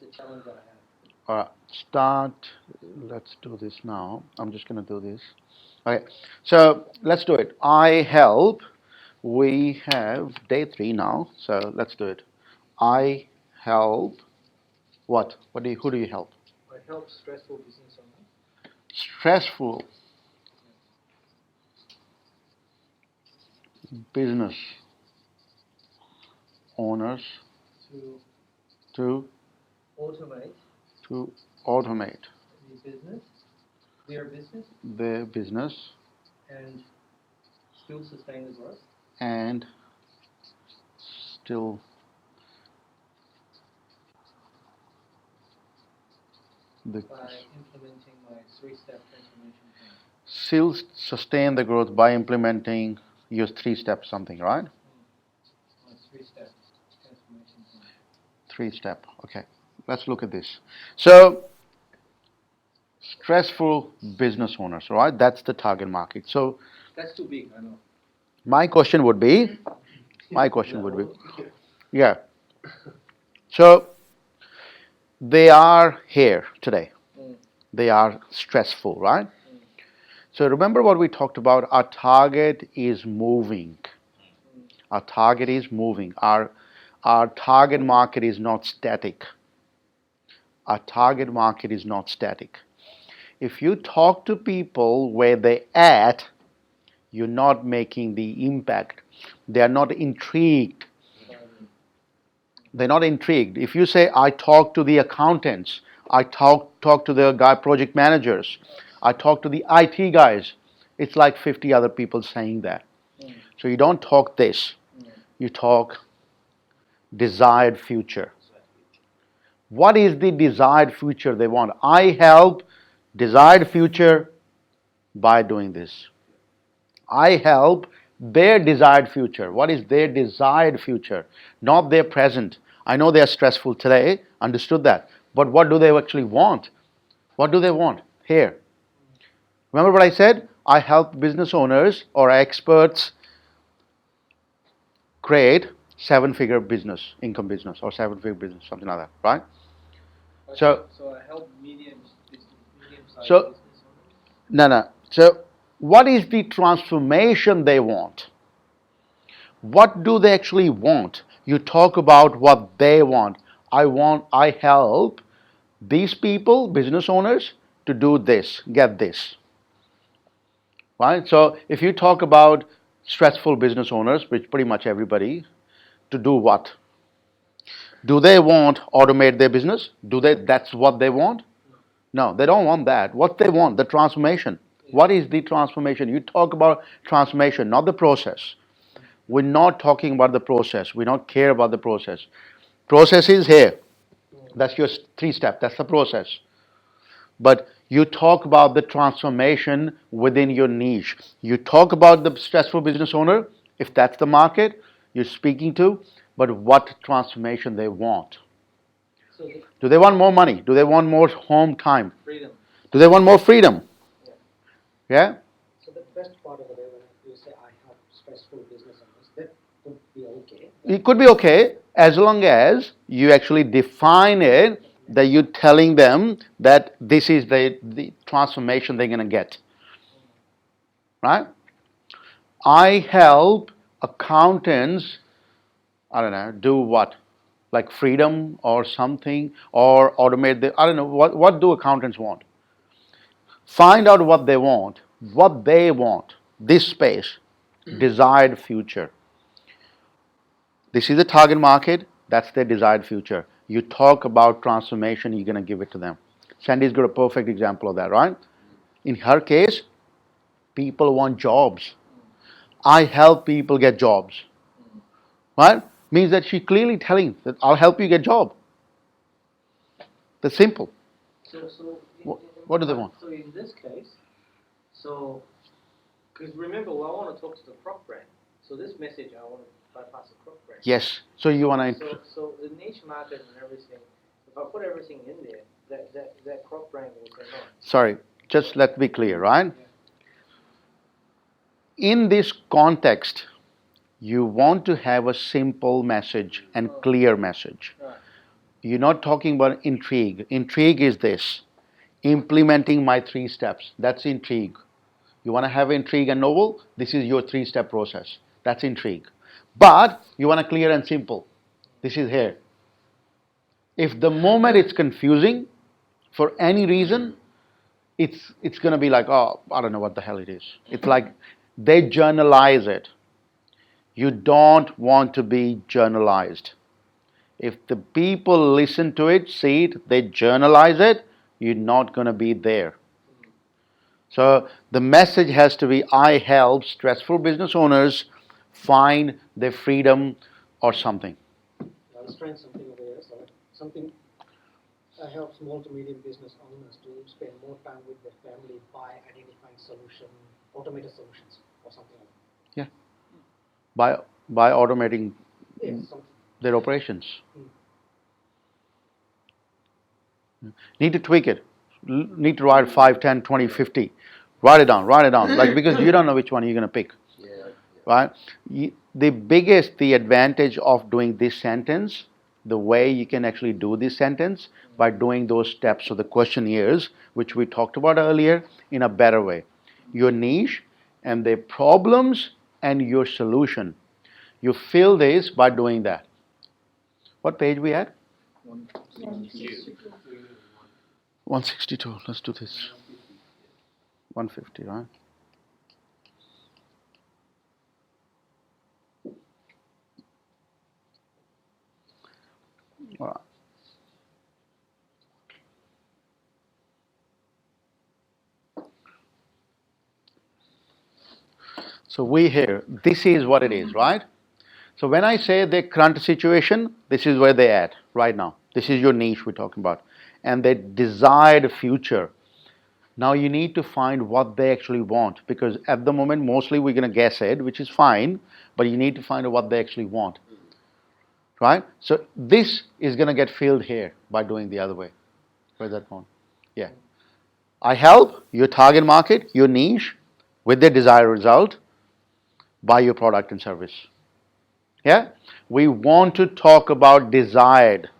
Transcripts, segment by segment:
the challenge I have? Start. Let's do this now. I'm just going to do this. Okay, so let's do it. I help. We have day 3 now, so let's do it. I help. What? Who do you help? I help stressful business owners Stressful business owners to to automate to automate the business, their business, their business and still sustain the growth and still the by implementing my 3-step transformation plan. still sustain the growth by implementing your 3-step something, right? My 3-step transformation plan. 3-step. Okay. Let's look at this. So stressful business owners, right? That's the target market. So That's too big, I know. my question would be, yeah. So they are here today. They are stressful, right? So remember what we talked about. Our target is moving. Our target is moving. Our target market is not static. Our target market is not static. If you talk to people where they at, you're not making the impact. They are not intrigued. They're not intrigued. If you say, I talk to the accountants, I talk to the project managers, I talk to the IT guys, it's like 50 other people saying that. So you don't talk this. You talk desired future. What is the desired future they want? I help desired future by doing this. I help their desired future. What is their desired future? Not their present. I know they are stressful today, understood that. But what do they actually want? What do they want here? Remember what I said? I help business owners or experts create 7-figure business, income business, or 7-figure business, something like that, right? So I help medium-sized So business owners? no. So what is the transformation they want? What do they actually want? You talk about what they want. I help these people, business owners, to do this, get this. Right? So if you talk about stressful business owners, which pretty much everybody, to do what? Do they want automate their business? That's what they want? No, they don't want that. What they want, the transformation. What is the transformation? You talk about transformation, not the process. We're not talking about the process. We don't care about the process. Process is here. That's your 3-step. That's the process. But you talk about the transformation within your niche. You talk about the stressful business owner, if that's the market you're speaking to, but what transformation they want. So Do they want more money? Do they want more home time? freedom. Do they want more freedom? Yeah. Yeah? So the best part over there, when you say I have stressful business owners, that would be okay. It could be okay as long as you actually define it, that you're telling them that this is the transformation they're going to get. Right? I help accountants, I don't know, do what? Like freedom or something, or automate the, I don't know, what do accountants want? Find out what they want, this space, desired future. This is the target market, that's their desired future. You talk about transformation, you're going to give it to them. Sandy's got a perfect example of that, right? In her case, people want jobs. I help people get jobs. Right? Means that she clearly telling that I'll help you get a job. That's simple. So What do they want? So in this case, because remember, well, I want to talk to the crop brand. So this message, I want to bypass the crop brand. Yes. So you want to. So the niche market and everything. If I put everything in there, that crop brand will turn on. Sorry. Just let's be clear, right? In this context, you want to have a simple message and clear message. Right. You're not talking about intrigue. Intrigue is this: implementing my 3 steps. That's intrigue. You want to have intrigue and novel? This is your 3-step process. That's intrigue. But you want to clear and simple. This is here. If the moment it's confusing for any reason, it's going to be like, oh, I don't know what the hell it is. It's like they journalize it. You don't want to be journalized. If the people listen to it, see it, they journalize it, you're not going to be there. So the message has to be, I help stressful business owners find their freedom or something. I was trying something over here, so something I help small to medium business owners to spend more time with their family by identifying automated solutions or something like By automating that. Yes, something. their operations. Need to tweak it. Need to write 5, 10, 20, 50. Write it down. Like, because you don't know which one you're going to pick. Right? The advantage of doing this sentence, the way you can actually do this sentence, by doing those steps of the questionnaires, which we talked about earlier, in a better way. Your niche and their problems and your solution. You fill this by doing that. What page we at? 162. Let's do this. 150, right? All right. So we here, this is what it is, right? So when I say the current situation, this is where they're at right now. This is your niche we're talking about. And their desired future. Now you need to find what they actually want, because at the moment mostly we're going to guess it, which is fine, but you need to find out what they actually want. Right? So this is going to get filled here by doing the other way. Where's that one? Yeah. I help your target market, your niche, with their desired result, buy your product and service. Yeah? We want to talk about desired,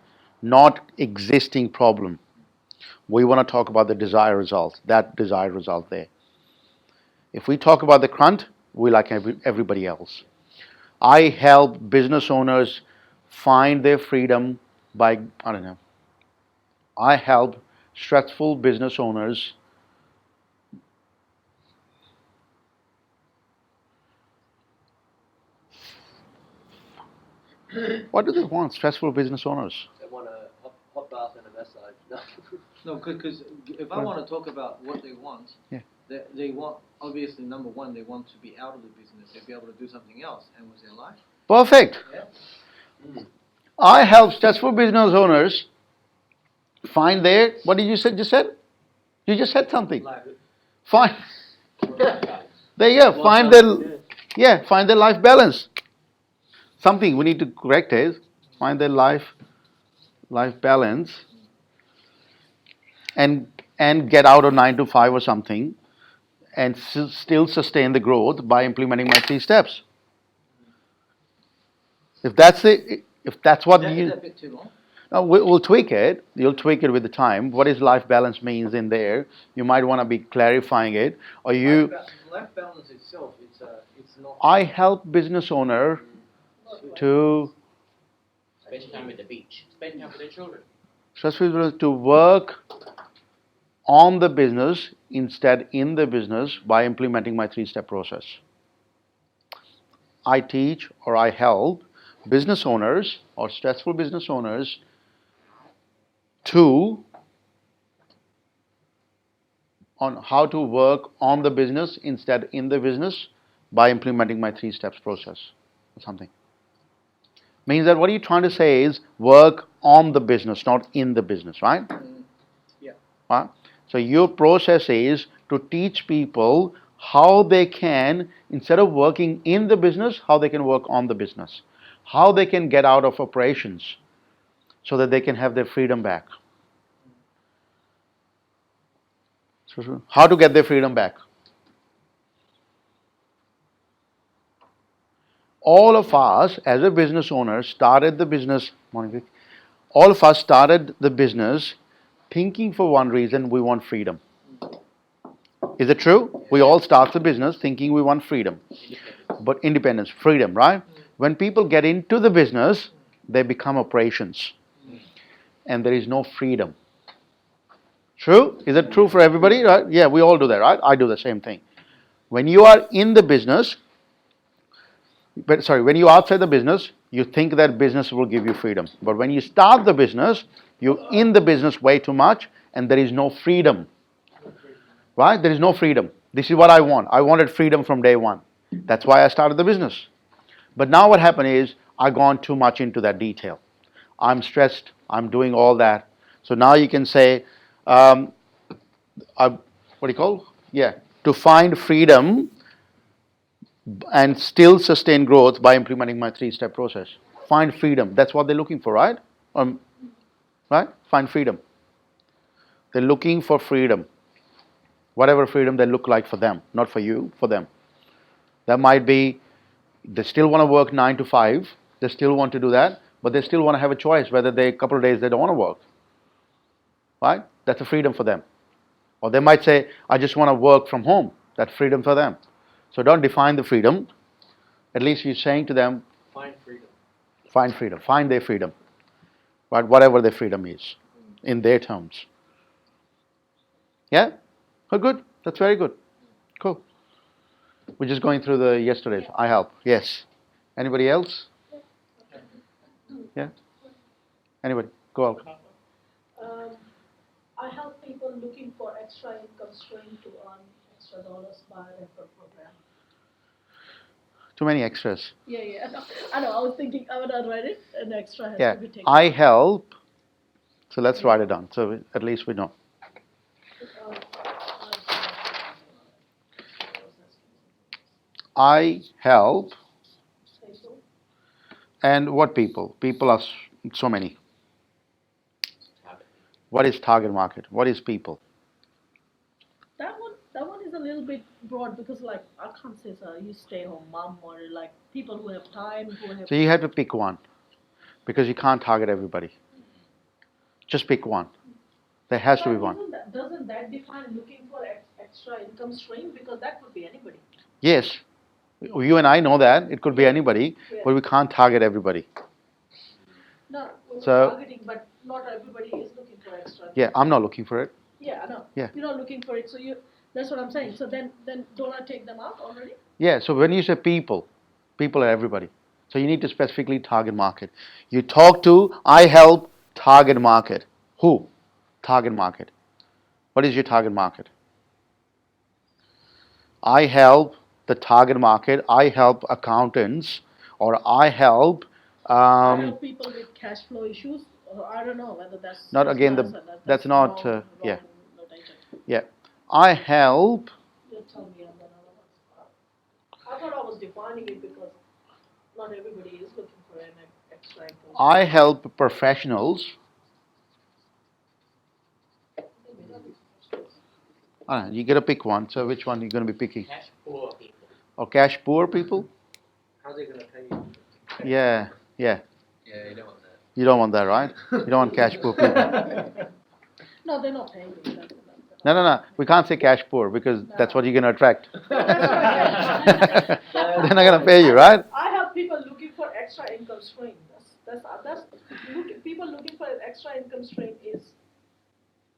not existing problem. We want to talk about the desired result, that desired result there. If we talk about the current, we like everybody else. I help business owners find their freedom by, I don't know. I help stressful business owners what do they want, stressful business owners? They want a hot bath and a massage. No. No, because if I want to talk about what they want, Yeah. they want, obviously, number one, they want to be out of the business, they'll be able to do something else, and with their life. Perfect. Yeah. I help stressful business owners find their, what did you say, just said? You just said something. Find, there you go, find their life balance. Something we need to correct is, find their life balance and get out of 9 to 5 or something and still sustain the growth by implementing my 3 steps. If that's what Is you... that a bit too long? No, we'll tweak it. You'll tweak it with the time. What is life balance means in there? You might want to be clarifying it, or you. Life balance itself, it's not. I help business owner to Spend time at the beach. Spend time with their children. to work on the business instead in the business by implementing my 3-step process. I teach or I help business owners or stressful business owners on how to work on the business instead in the business by implementing my 3 steps process or something. Means that what you're trying to say is work on the business, not in the business, right? Yeah. Right? So your process is to teach people how they can, instead of working in the business, how they can work on the business. How they can get out of operations so that they can have their freedom back. So how to get their freedom back? All of us as a business owner started the business, all of us started the business thinking for one reason: we want freedom. Is it true? We all start the business thinking we want freedom. But independence, freedom, right? When people get into the business, they become operations. And there is no freedom. True? Is it true for everybody? Right? Yeah, we all do that, right? I do the same thing. When you are in the business, when you're outside the business, you think that business will give you freedom. But when you start the business, you're in the business way too much and there is no freedom. Right? There is no freedom. This is what I want. I wanted freedom from day one. That's why I started the business. But now what happened is I've gone too much into that detail. I'm stressed. I'm doing all that. So now you can say, what do you call? Yeah, to find freedom and still sustain growth by implementing my 3-step process. Find freedom. That's what they're looking for, right? Right? Find freedom. They're looking for freedom. Whatever freedom they look like for them, not for you, for them. That might be, they still want to work 9 to 5, they still want to do that, but they still want to have a choice whether a couple of days they don't want to work. Right? That's a freedom for them. Or they might say, I just want to work from home. That's freedom for them. So don't define the freedom. At least you're saying to them, Find freedom. Find freedom. Find their freedom. Right? Whatever their freedom is, in their terms. Yeah? Oh, good. That's very good. Cool. We're just going through the yesterday's. I help. Yes. Anybody else? Yeah? Anybody? Go out. I help people looking for extra income stream to earn extra dollars by referral program. Too many extras. Yeah. I know. I was thinking I would have read it. An extra has Yeah. to be taken. I help. So let's write it down. So at least we know. I help. And what people? People are so many. What is target market? What is people? That one is a little bit broad because like I can't say so you stay home mom or like people who have time who have. So you have to pick one because you can't target everybody. Just pick one. There has to be one. Doesn't that define looking for extra income stream because that could be anybody. Yes. You and I know that. It could be anybody, but we can't target everybody. No, we're So- targeting, but not everybody is looking for extra. Yeah, I'm not looking for it. Yeah, I know. Yeah. You're not looking for it, so that's what I'm saying. So then don't I take them out already? Yeah, so when you say people are everybody. So you need to specifically target market. You talk to, I help, target market. Who? Target market. What is your target market? I help the target market. I help accountants, or I help. I help people with cash flow issues. Or I don't know whether that's Not again. nice or That's not. wrong Yeah. notation. Yeah. I help. You tell me on the other ones. I thought I was defining it because not everybody is looking for an extra income. I help professionals. You got to pick one. So which one are you going to be picking? Cash poor people. Or cash poor people? How's it going to pay you? Yeah. Yeah, you don't want that. You don't want that, right? You don't want cash poor people. No, they're not paying you. No. We can't say cash poor because that's what you're going to attract. They're not going to pay you, right? I have people looking for extra income stream. People looking for an extra income stream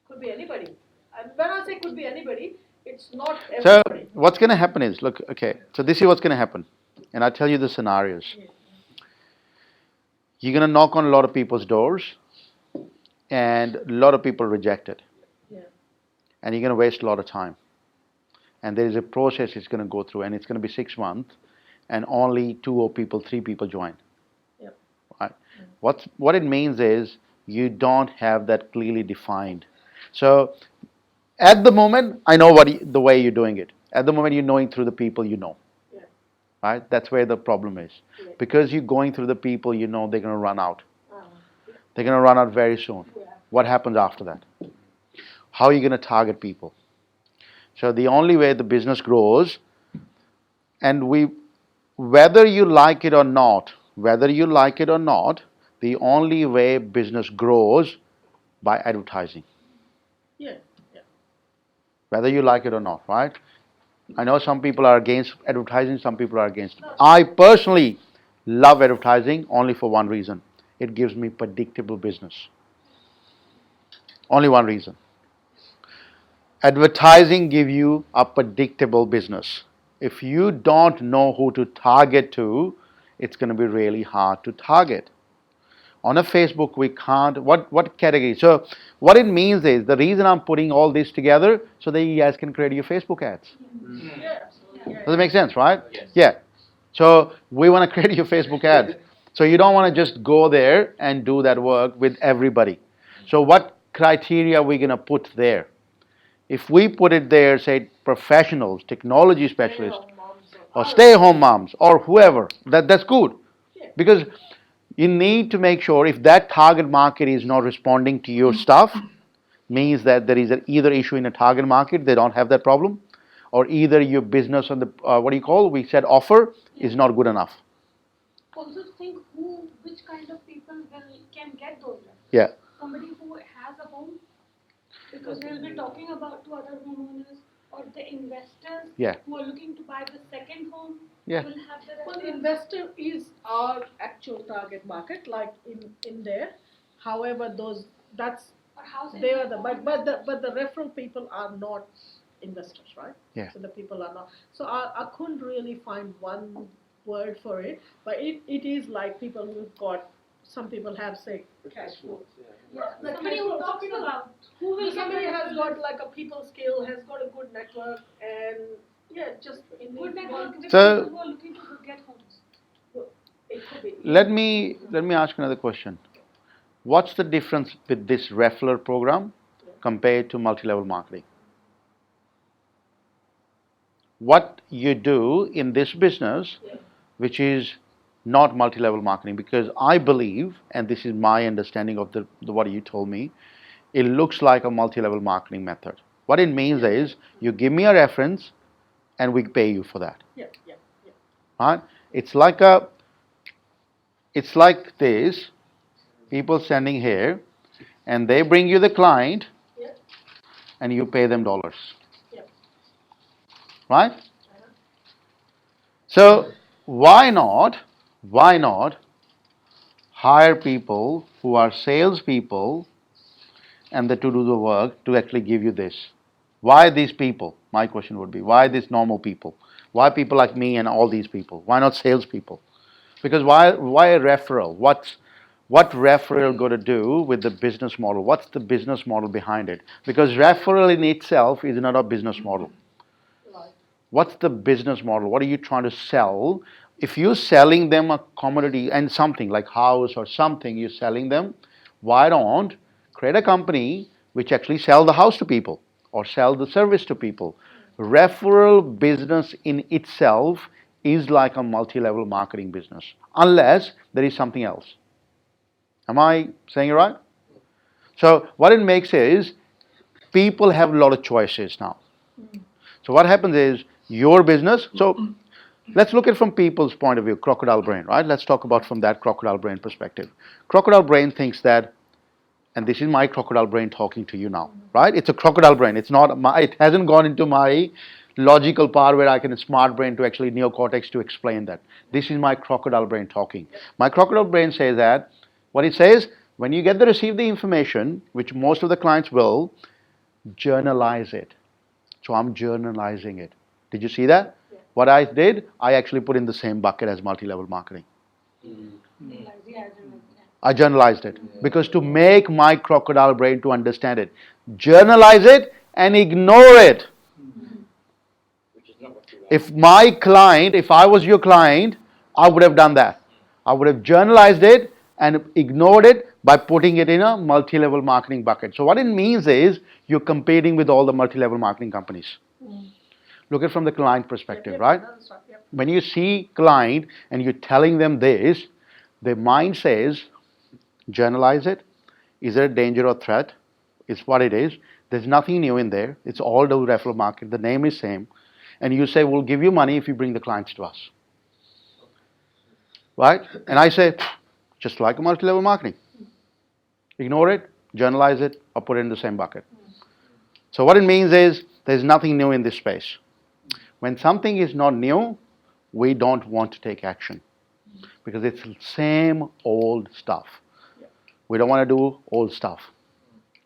could be anybody. And when I say could be anybody, it's not So everybody. what's going to happen is, look, okay, so this is what's going to happen. And I'll tell you the scenarios. You're going to knock on a lot of people's doors and a lot of people reject it. Yeah. And you're going to waste a lot of time. And there is a process it's going to go through and it's going to be 6 months and only 3 people join. Yep. Right? What it means is you don't have that clearly defined. So at the moment, I know the way you're doing it. At the moment, you're knowing through the people you know. Yeah. Right? That's where the problem is. Yeah. Because you're going through the people you know, they're going to run out. Uh-huh. They're going to run out very soon. Yeah. What happens after that? How are you going to target people? So the only way the business grows, and whether you like it or not, The only way business grows by advertising, Yeah, yeah. whether you like it or not, right? I know some people are against advertising, some people are against it. I personally love advertising only for one reason. It gives me predictable business. Only one reason. Advertising gives you a predictable business. If you don't know who to target to, it's going to be really hard to target. On a Facebook, we can't, what category? So what it means is, the reason I'm putting all this together, so that you guys can create your Facebook ads. Yeah, absolutely. Yeah. Does it make sense, right? Yes. Yeah. So we want to create your Facebook ads. So you don't want to just go there and do that work with everybody. So what criteria are we going to put there? If we put it there, say professionals, technology specialists, Stay-at-home moms or others. stay-home moms, or whoever, that's good. Yeah. Because you need to make sure, if that target market is not responding to your stuff, means that there is either issue in a target market, they don't have that problem, or either your business on the, we said offer is not good enough. Also think which kind of people can get those leads. Yeah. Somebody who has a home, because they'll be talking about to other homeowners, or the investors Yeah. who are looking to buy the second home Yeah. will have the Well, reference. investor is our actual target market, like in there. However, that's Or housing. they are but the referral people are not investors, right? Yeah. So the people are not. So I couldn't really find one word for it, but it is like people who've got. Some people have say cash flow. Yeah. Like Somebody cash who flow, talks people- about who will Somebody get the has reference. got like a people skill, has got a good network, and yeah, just Good network with So- people who are looking to get homes. It could be. Let me ask another question. What's the difference with this referral program compared to multi-level marketing? What you do in this business, Yeah. which is not multi-level marketing, because I believe, and this is my understanding of the what you told me, it looks like a multi-level marketing method. What it means is, you give me a reference and we pay you for that. Yeah, yeah, yeah. Right? It's like this, people standing here, and they bring you the client, Yeah. and you pay them dollars. Yeah. Right? So why not hire people who are salespeople and to do the work to actually give you this? Why these people? My question would be, why these normal people? Why people like me and all these people? Why not salespeople? Because why a referral? What referral going to do with the business model? What's the business model behind it? Because referral in itself is not a business model. Right. What's the business model? What are you trying to sell? If you're selling them a commodity and something like house or something, you're selling them, why don't create a company which actually sell the house to people or sell the service to people? Referral business in itself is like a multi-level marketing business, unless there is something else. Am I saying it right? So what it makes is, people have a lot of choices now. So what happens is, your business, so let's look at it from people's point of view, crocodile brain, right? Let's talk about from that crocodile brain perspective. Crocodile brain thinks that, and this is my crocodile brain talking to you now, right? It's a crocodile brain. It's not it hasn't gone into my logical part where I can smart brain to actually neocortex to explain that. This is my crocodile brain talking. My crocodile brain says that, what it says, when you receive the information, which most of the clients will, journalize it. So I'm journalizing it. Did you see that? Yeah. What I did, I actually put in the same bucket as multi-level marketing. I journalized it because to make my crocodile brain to understand it, journalize it and ignore it. Which is not what you want. If I was your client, I would have done that. I would have journalized it and ignored it by putting it in a multi-level marketing bucket. So what it means is, you're competing with all the multi-level marketing companies. Look at it from the client perspective, Yep, right? that's right. Yep. When you see client and you're telling them this, their mind says, journalize it. Is there a danger or threat? It's what it is. There's nothing new in there. It's all the referral market. The name is same. And you say, we'll give you money if you bring the clients to us. Right? And I say, just like a multi-level marketing. Ignore it, journalize it, or put it in the same bucket. So what it means is there's nothing new in this space. When something is not new, we don't want to take action because it's the same old stuff. We don't want to do old stuff.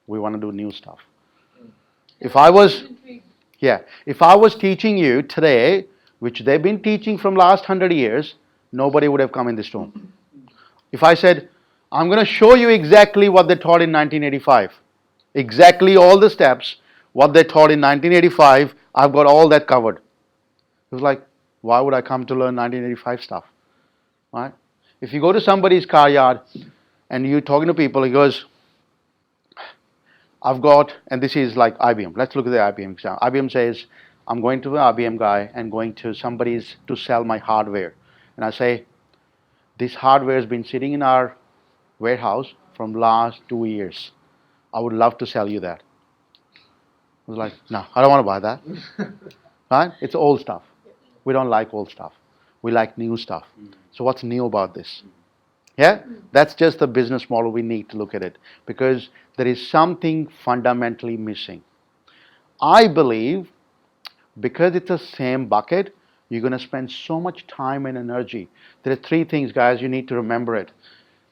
We want to do new stuff. If I was teaching you today, which they've been teaching from last 100 years, nobody would have come in this room. If I said, I'm going to show you exactly what they taught in 1985, exactly all the steps, what they taught in 1985, I've got all that covered. It was like, why would I come to learn 1985 stuff? Right? If you go to somebody's car yard and you're talking to people, he goes, I've got, and this is like IBM. Let's look at the IBM example. IBM says, I'm going to an IBM guy and going to somebody's to sell my hardware. And I say, this hardware has been sitting in our warehouse from last 2 years. I would love to sell you that. I was like, no, I don't want to buy that. Right? It's old stuff. We don't like old stuff. We like new stuff. So what's new about this? Yeah? That's just the business model we need to look at it because there is something fundamentally missing. I believe because it's the same bucket, you're going to spend so much time and energy. There are 3 things, guys, you need to remember it.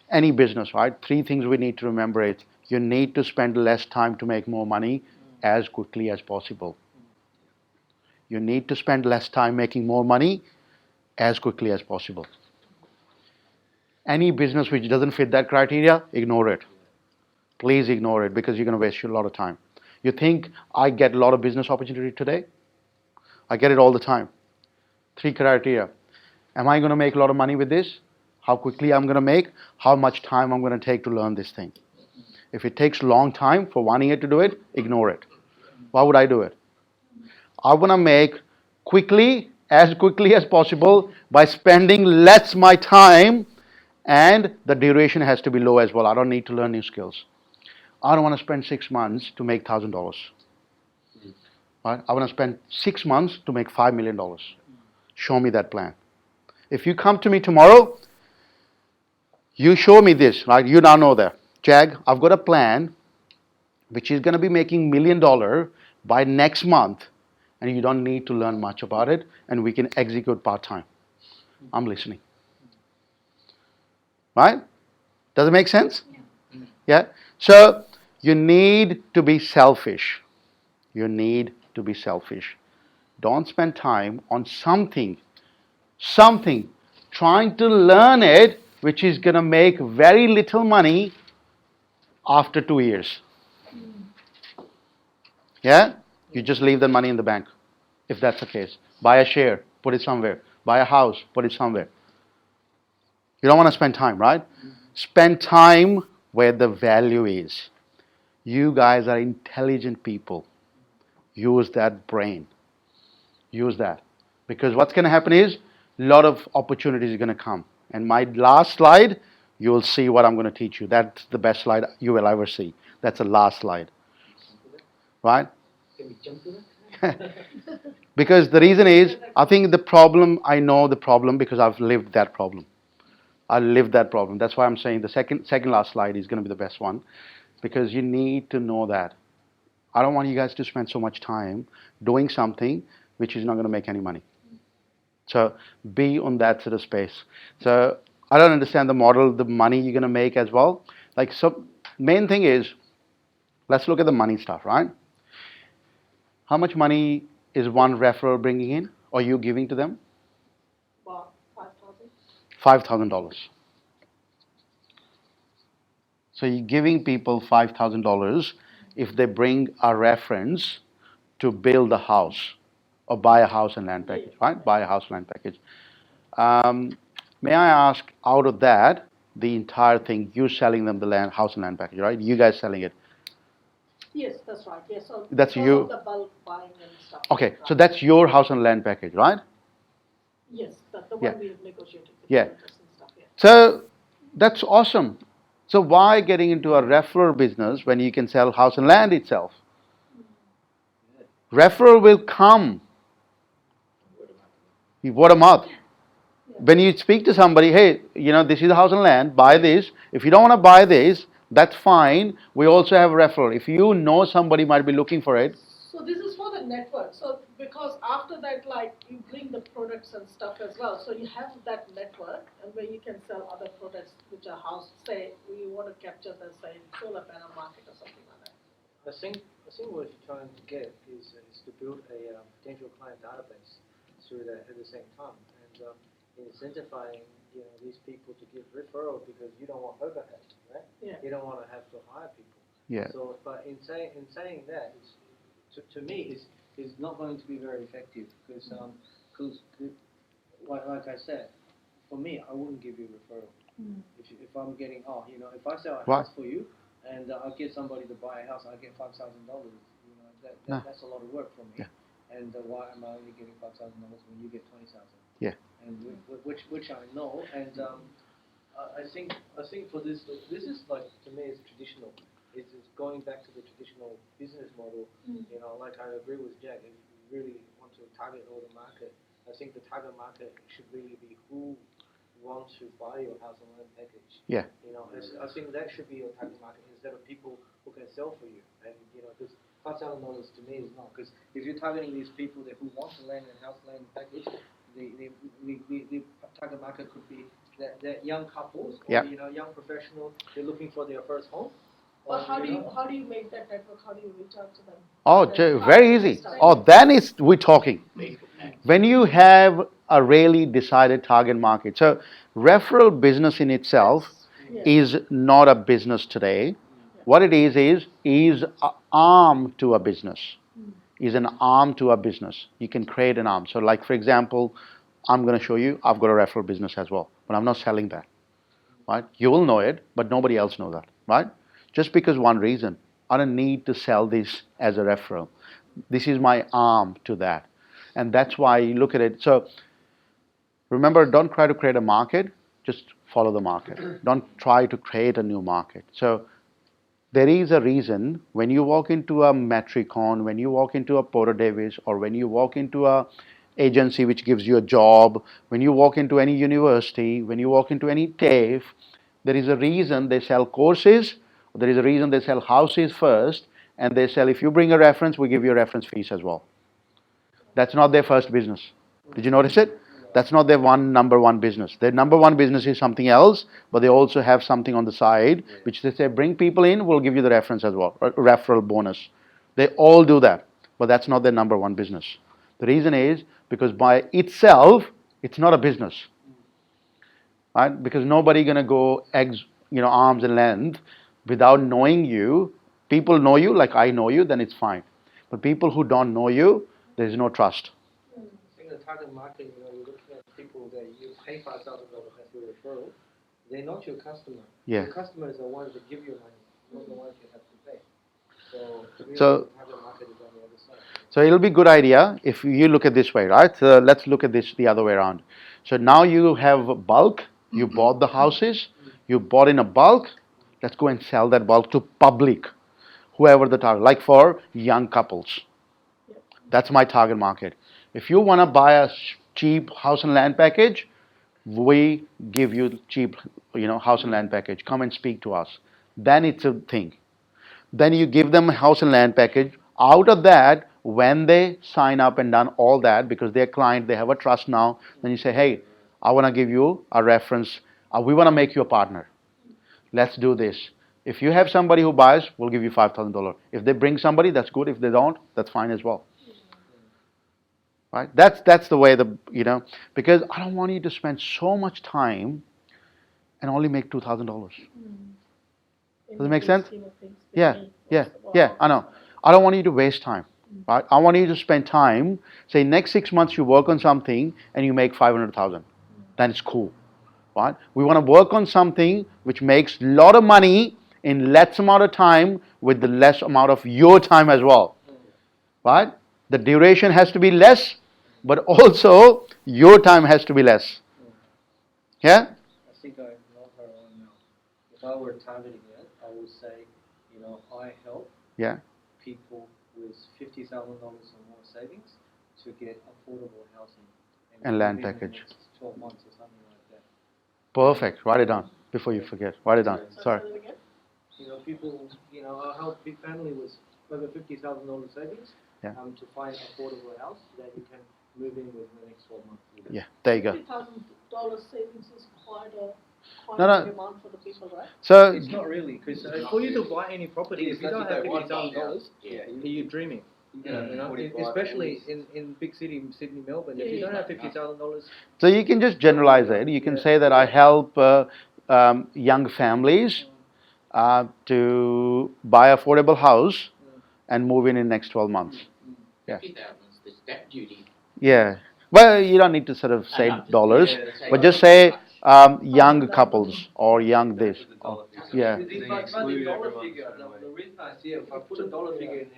Any business, right? 3 things we need to remember it. You need to spend less time to make more money as quickly as possible. You need to spend less time making more money as quickly as possible. Any business which doesn't fit that criteria, ignore it. Please ignore it because you're going to waste a lot of time. You think I get a lot of business opportunity today? I get it all the time. 3 criteria. Am I going to make a lot of money with this? How quickly I'm going to make? How much time I'm going to take to learn this thing? If it takes a long time for 1 year to do it, ignore it. Why would I do it? I want to make quickly as possible by spending less my time, and the duration has to be low as well. I don't need to learn new skills. I don't want to spend 6 months to make $1,000. Right? I want to spend 6 months to make $5 million. Show me that plan. If you come to me tomorrow, you show me this, right? You now know that. Jag, I've got a plan which is going to be making $1 million by next month, and you don't need to learn much about it, and we can execute part-time. I'm listening. Right? Does it make sense? Yeah? So, you need to be selfish. You need to be selfish. Don't spend time on something, trying to learn it, which is going to make very little money after 2 years. Yeah? You just leave that money in the bank, if that's the case. Buy a share, put it somewhere. Buy a house, put it somewhere. You don't want to spend time, right? Spend time where the value is. You guys are intelligent people. Use that brain. Use that. Because what's going to happen is, a lot of opportunities are going to come. And my last slide, you will see what I'm going to teach you. That's the best slide you will ever see. That's the last slide. Right? Can we jump to that? Because the reason is, I think the problem, I know the problem because I've lived that problem. I lived that problem. That's why I'm saying the second last slide is going to be the best one. Because you need to know that. I don't want you guys to spend so much time doing something which is not going to make any money. So be on that sort of space. So I don't understand the model, the money you're going to make as well. Like, so main thing is, let's look at the money stuff, right? How much money is one referral bringing in, or you giving to them? About $5,000. $5,000. So you're giving people $5,000 if they bring a reference to build a house or buy a house and land package, right? Buy a house land package. May I ask, out of that, the entire thing, you selling them the land, house and land package, right? You guys selling it. Yes, that's right. Yes, so That's all you. of the bulk buying and stuff. Okay, like so that. that's your house and land package, right? Yes, that's the Yeah. one we have negotiated with Yeah. the vendors and stuff. Yeah. So that's awesome. So why getting into a referral business when you can sell house and land itself? Referral will come. Word of mouth. when you speak to somebody, hey, this is a house and land, buy this. If you don't want to buy this, that's fine. We also have referral. If you know somebody might be looking for it, So this is for the network. So because after that, like you bring the products and stuff as well. So you have that network and where you can sell other products which are house. Say we want to capture the say solar panel market or something like that. I think what you're trying to get is to build a potential client database through that at the same time, and incentivizing these people to give referral because you don't want overhead, right? Yeah. You don't want to have to hire people. yeah, So, but in saying that, to me, is not going to be very effective because like I said, for me, I wouldn't give you referral. If I'm getting if I sell a Right. house for you and I get somebody to buy a house, I get $5,000. No. That's a lot of work for me. Yeah. And why am I only getting $5,000 when you get 20,000? Yeah. And which I know, and I think for this is like to me it's traditional. It's going back to the traditional business model. Like I agree with Jack. If you really want to target all the market, I think the target market should really be who wants to buy your house and land package. Yeah. I think that should be your target market instead of people who can sell for you. And because $5,000 to me is not, because if you're targeting these people who want to land and house land package, the target market could be that young couples or Yeah. young professionals. They're looking for their first home. But how do you make that network? How do you reach out to them? Oh, Then very easy. Oh, then we're talking. Facebook ads. When you have a really decided target market. So referral business in itself Yeah. is not a business today. What it is an arm to a business. Is an arm to a business. You can create an arm. So like for example, I'm going to show you, I've got a referral business as well, but I'm not selling that. Right? You will know it, but nobody else knows that. Right? Just because one reason, I don't need to sell this as a referral. This is my arm to that. And that's why you look at it. So remember, don't try to create a market, just follow the market. Don't try to create a new market. So there is a reason when you walk into a Metricon, when you walk into a Porter Davis, or when you walk into a agency which gives you a job, when you walk into any university, when you walk into any TAFE, there is a reason they sell courses, there is a reason they sell houses first, and they sell, if you bring a reference, we give you a reference fees as well. That's not their first business. Did you notice it? That's not their number one business. Their number one business is something else, but they also have something on the side, which they say, bring people in, we'll give you the reference as well, referral bonus. They all do that, but that's not their number one business. The reason is because by itself, it's not a business. Right? Because nobody gonna go arms and length without knowing you. People know you like I know you, then it's fine. But people who don't know you, there is no trust. I think the target market, you're looking at people that you pay $5,000 as your referral. They're not your customer. Yeah. Your customers are the ones that give you money, not the ones you have to pay. So really So- the target market is on the other side. So it'll be a good idea if you look at this way, right? So let's look at this the other way around. So now you have bulk, you bought the houses, you bought in a bulk, let's go and sell that bulk to public, whoever the target, like for young couples. That's my target market. If you want to buy a cheap house and land package, we give you cheap, house and land package. Come and speak to us. Then it's a thing. Then you give them a house and land package. Out of that, when they sign up and done all that, because they're client, they have a trust now, then you say, hey, I want to give you a reference. We want to make you a partner. Let's do this. If you have somebody who buys, we'll give you $5,000. If they bring somebody, that's good. If they don't, that's fine as well. Right? That's the way because I don't want you to spend so much time and only make $2,000. Does it make sense? Yeah, I know. I don't want you to waste time. Right? I want you to spend time, say next 6 months you work on something and you make 500,000. Then it's cool. Right? We want to work on something which makes a lot of money in less amount of time with the less amount of your time as well. Right? The duration has to be less, but also your time has to be less. Yeah? I think I know her on now. If I were targeting it, I would say, I help Yeah. people with $50,000 or more savings to get affordable housing. And land within the package. next 12 months or something like that. Perfect. Write it down before you forget. Write it down. Sorry. Say that again? You know, people, you know, I help big family with over $50,000 savings Yeah. to find affordable house that you can move in within the next 12 months. Yeah, there you go. $50,000 savings is quite a No, no. amount for the people, right? So, It's not really, because for you to buy any property, if you don't have $50,000, Yeah. you're dreaming. You know, especially in big city, Sydney, Melbourne, if you don't have $50,000, so you can just generalize it. You can say that I help young families to buy affordable house and move in next 12 months. Yeah. 50,000 is the stamp duty. Yeah. Well, you don't need to sort of say No, just- dollars, yeah, that's but right. just say young couples or young this. Yeah. but the dollar figure, the reason I see it, if I put a dollar figure in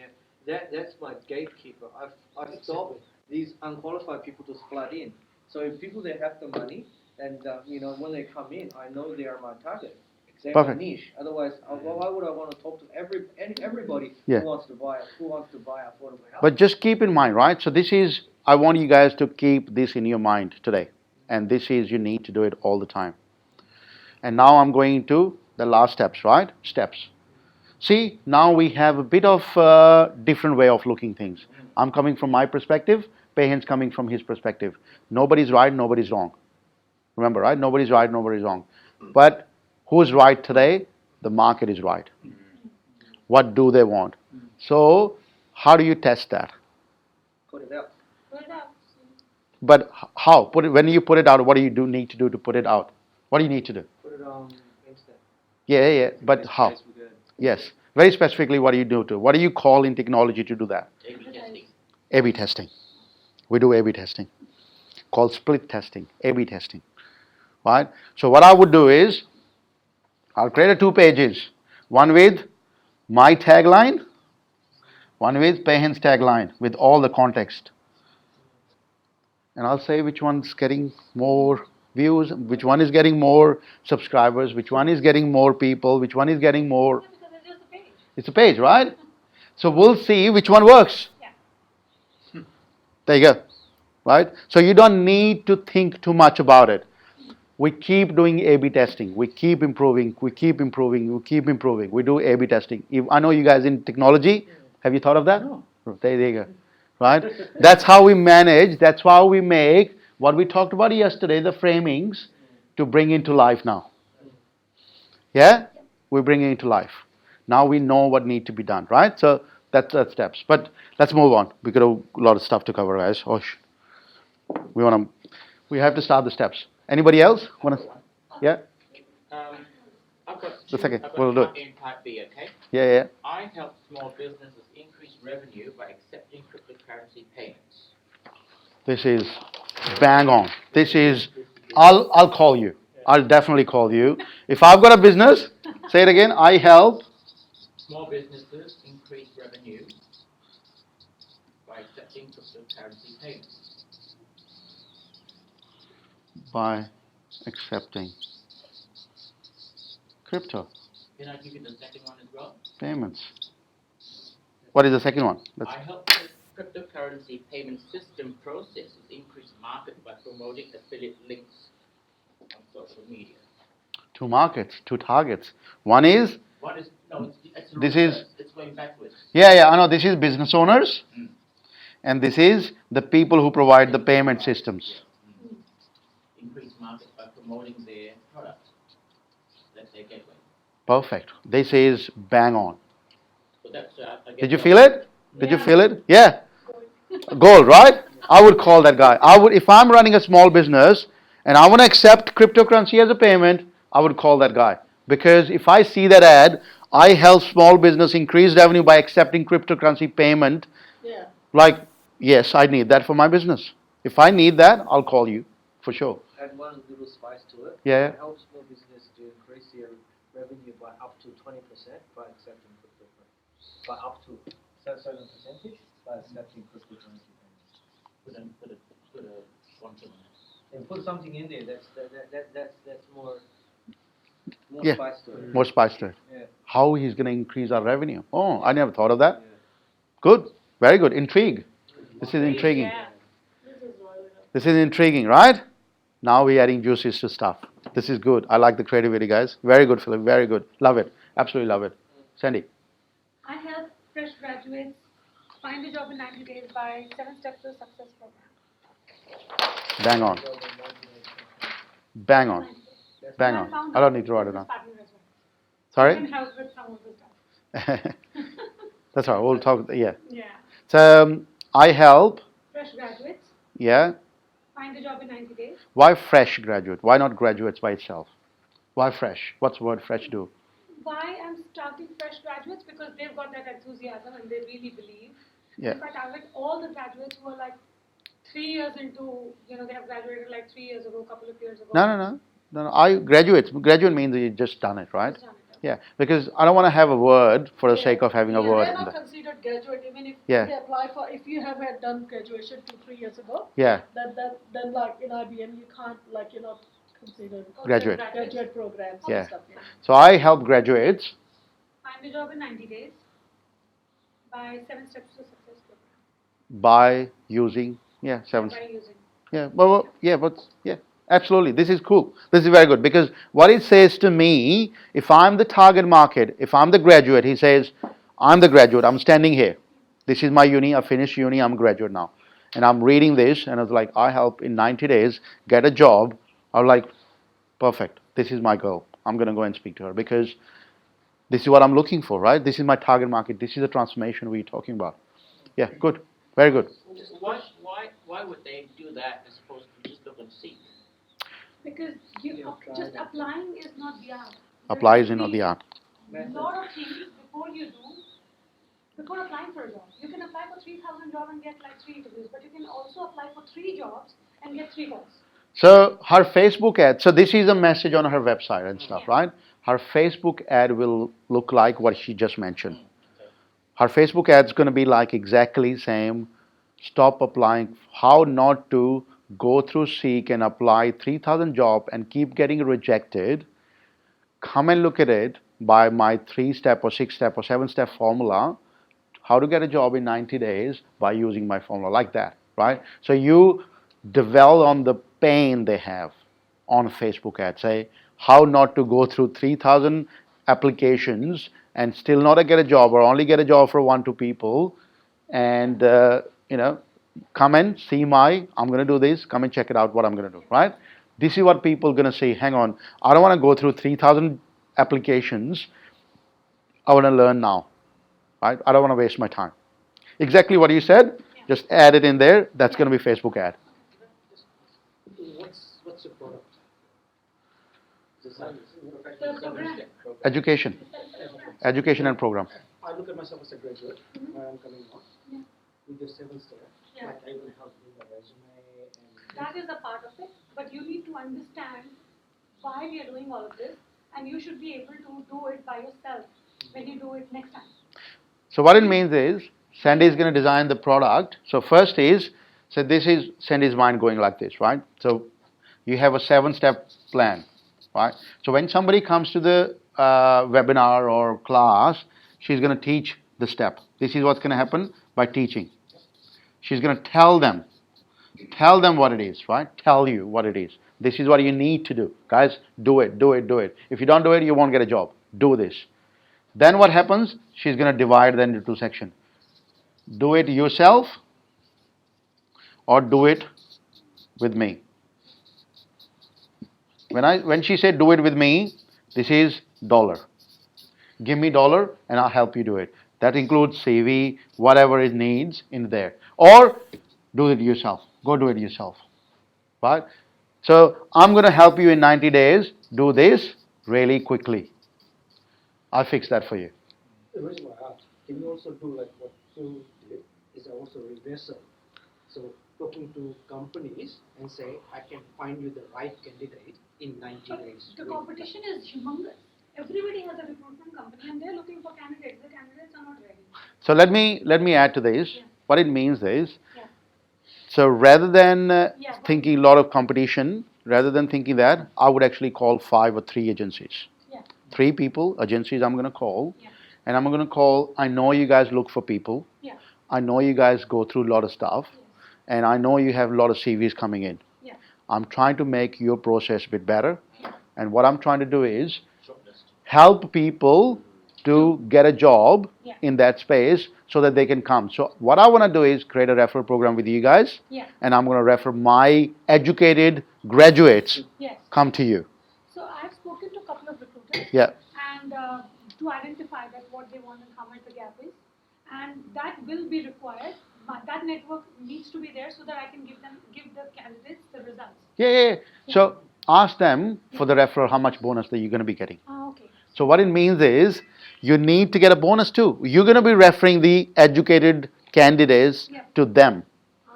there, that's my gatekeeper. I stop these unqualified people to flood in. So if people that have the money, and you know, when they come in, I know they are my target. They're my Perfect. niche. Otherwise, why would I want to talk to everybody Yeah. who wants to buy affordable house? But just keep in mind, right? So this is, I want you guys to keep this in your mind today. And this is, you need to do it all the time. And now I'm going to the last steps, right? Steps. See, now we have a bit of different way of looking things. I'm coming from my perspective, Pehen's coming from his perspective. Nobody's right, nobody's wrong. Remember, right? Nobody's right, nobody's wrong. But who's right today? The market is right. What do they want? So, how do you test that? Put it out. Put it out. But how? When you put it out, what do you need to do to put it out? What do you need to do? Put it on Insta. Yeah. But how? Yes. Very specifically, what do you do to? What do you call in technology to do that? A/B testing. A/B testing. We do A/B testing. Called split testing. A/B testing. Right? So what I would do is, I'll create 2 pages. One with my tagline, one with Pehen's tagline, with all the context. And I'll say which one's getting more views, which one is getting more subscribers, which one is getting more people, which one is getting more. Because it's just a page. It's a page, right? So we'll see which one works. Yeah. There you go. Right? So you don't need to think too much about it. We keep doing A/B testing. We keep improving. We keep improving. We keep improving. We do A/B testing. I know you guys in technology. Have you thought of that? No. There you go. Right? That's how we manage. That's how we make what we talked about yesterday, the framings, to bring into life now. Yeah? We bring it into life. Now we know what needs to be done, right? So that's steps. But let's move on. We got a lot of stuff to cover, guys. We have to start the steps. Anybody else want to? Yeah. I've got The second, I've got we'll do it. part A and part B, okay? Yeah. I help small businesses increase revenue by accepting cryptocurrency payments. This is bang on. This is. I'll call you. I'll definitely call you. If I've got a business, say it again. I help. Small businesses increase revenue by accepting cryptocurrency payments. By accepting crypto Can I give you the second one as well? payments. What is the second one? I help the cryptocurrency payment system processes increase market by promoting affiliate links on social media. 2 markets, 2 targets. One is, What is no? It's This is- reverse. It's going backwards. yeah, I know this is business owners, Mm. and this is the people who provide the payment systems. Increase market by promoting their product. That's their gateway. Perfect. This is bang on. So that's. I guess Did you feel it? Did you Yeah. feel it? Yeah. Gold, right? I would call that guy. If I'm running a small business and I want to accept cryptocurrency as a payment, I would call that guy. Because if I see that ad, I help small business increase revenue by accepting cryptocurrency payment. Yeah. Like, yes, I need that for my business. If I need that, I'll call you for sure. Add one little spice to it. Yeah. It helps small business to increase their revenue by up to 20% by accepting cryptocurrency. By up to certain percentage by accepting cryptocurrency payments. Put a quantum on it. And put something in there that's more Yeah. spice to it. More spice to it. Yeah. How he's going to increase our revenue. Oh, I never thought of that. Yeah. Good. Very good. Intrigue. This is intriguing. Yeah. This is really This is intriguing, right? Now we're adding juices to stuff. This is good. I like the creativity, guys. Very good, Philip. Very good. Love it. Absolutely love it. Sandy. I help fresh graduates find a job in 90 days by 7 Steps to Success program. Bang on. Bang on. Bang on. I don't need to write it down. Sorry? Can help with some of the stuff. That's all right. We'll talk. Yeah. Yeah. So I help. Fresh graduates Yeah. find a job in 90 days. Why fresh graduate? Why not graduates by itself? Why fresh? What's the word fresh do? Why I'm starting fresh graduates? Because they've got that enthusiasm and they really believe. Yeah. If I target all the graduates who are like 3 years into, they have graduated like 3 years ago, a couple of years ago. No. I graduates. Graduate means that you just done it, right? Just done it. Yeah. Because I don't want to have a word for the sake of having a word. They're in not the- considered graduate even if Yeah. they apply for, if you have had done graduation 2-3 years ago, Yeah. then like in IBM you can't, like, you're not considered Graduate. graduate programs Yeah. and stuff. Yeah. So I help graduates Find a job in 90 days by 7 Steps to Success program. by using seven. By using. Yeah, absolutely. This is cool. This is very good because what it says to me, if I'm the target market, if I'm the graduate, he says, I'm the graduate, I'm standing here. This is my uni, I finished uni, I'm a graduate now. And I'm reading this and I was like, I help in 90 days get a job. I was like, perfect. This is my girl. I'm going to go and speak to her because this is what I'm looking for, right? This is my target market. This is the transformation we're talking about. Yeah, good. Very good. Why would they do that as opposed to just look and see? Because just applying is not the art. Apply is not the art. A lot of things before applying for a job. You can apply for 3,000 jobs and get like 3 interviews, but you can also apply for 3 jobs and get 3 calls. So her Facebook ad, so this is a message on her website and stuff, right? Her Facebook ad will look like what she just mentioned. Her Facebook ad is going to be like exactly same. Stop applying. How not to go through Seek and apply 3,000 jobs and keep getting rejected. Come and look at it by my 3-step or 6-step or 7-step formula. How to get a job in 90 days by using my formula like that, right? So you dwell on the pain they have on Facebook ad. Say how not to go through 3,000 applications and still not get a job or only get a job for 1-2 people and come and see I'm going to do this, come and check it out what I'm going to do, right? This is what people are going to say, hang on, I don't want to go through 3,000 applications, I want to learn now, right? I don't want to waste my time. Exactly what you said, just add it in there, that's going to be Facebook ad. What's your product? Education and program. I look at myself as a graduate, where I'm coming on. With your 7 step, like I will help you the resume and That is a part of it, but you need to understand why we are doing all of this, and you should be able to do it by yourself when you do it next time. So what it means is, Sandy is going to design the product. So first is, so this is Sandy's mind going like this, right? So you have a 7-step plan, right? So when somebody comes to the webinar or class, she's going to teach the step. This is what's going to happen by teaching. She's going to tell them what it is, right? Tell you what it is. This is what you need to do. Guys, do it. If you don't do it, you won't get a job. Do this. Then what happens? She's going to divide them into 2 sections. Do it yourself or do it with me. When she said do it with me, this is $. Give me $, and I'll help you do it. That includes CV, whatever it needs in there. Or do it yourself. Go do it yourself. Right? So I'm going to help you in 90 days. Do this really quickly. I'll fix that for you. the reason why I asked, can you also do like what Phil did, is also reversal. So talking to companies and say, I can find you the right candidate in 90 days. The competition is humongous. Everybody has a recruitment company and they're looking for candidates. The candidates are not ready. So let me add to this. Yeah. What it means is, Yeah. so rather than Yeah. thinking a lot of competition, rather than thinking that, I would actually call 5 or 3 agencies. Yeah. 3 people, agencies I'm going to call. Yeah. And I'm going to call, I know you guys look for people. Yeah. I know you guys go through a lot of stuff. Yes. and I know you have a lot of CVs coming in. Yeah. I'm trying to make your process a bit better, and what I'm trying to do is Shortlist. help people to get a job Yeah. in that space so that they can come. So what I want to do is create a referral program with you guys, Yeah. and I'm going to refer my educated graduates Yes. come to you. So I've spoken to a couple of recruiters. Yeah. And to identify that what they want and how much the gap is, and that will be required. But that network needs to be there so that I can give the candidates the results. Yeah. So ask them for the referral how much bonus that you're going to be getting. Ah, okay. So what it means is you need to get a bonus too. You're going to be referring the educated candidates Yeah. to them. Ah,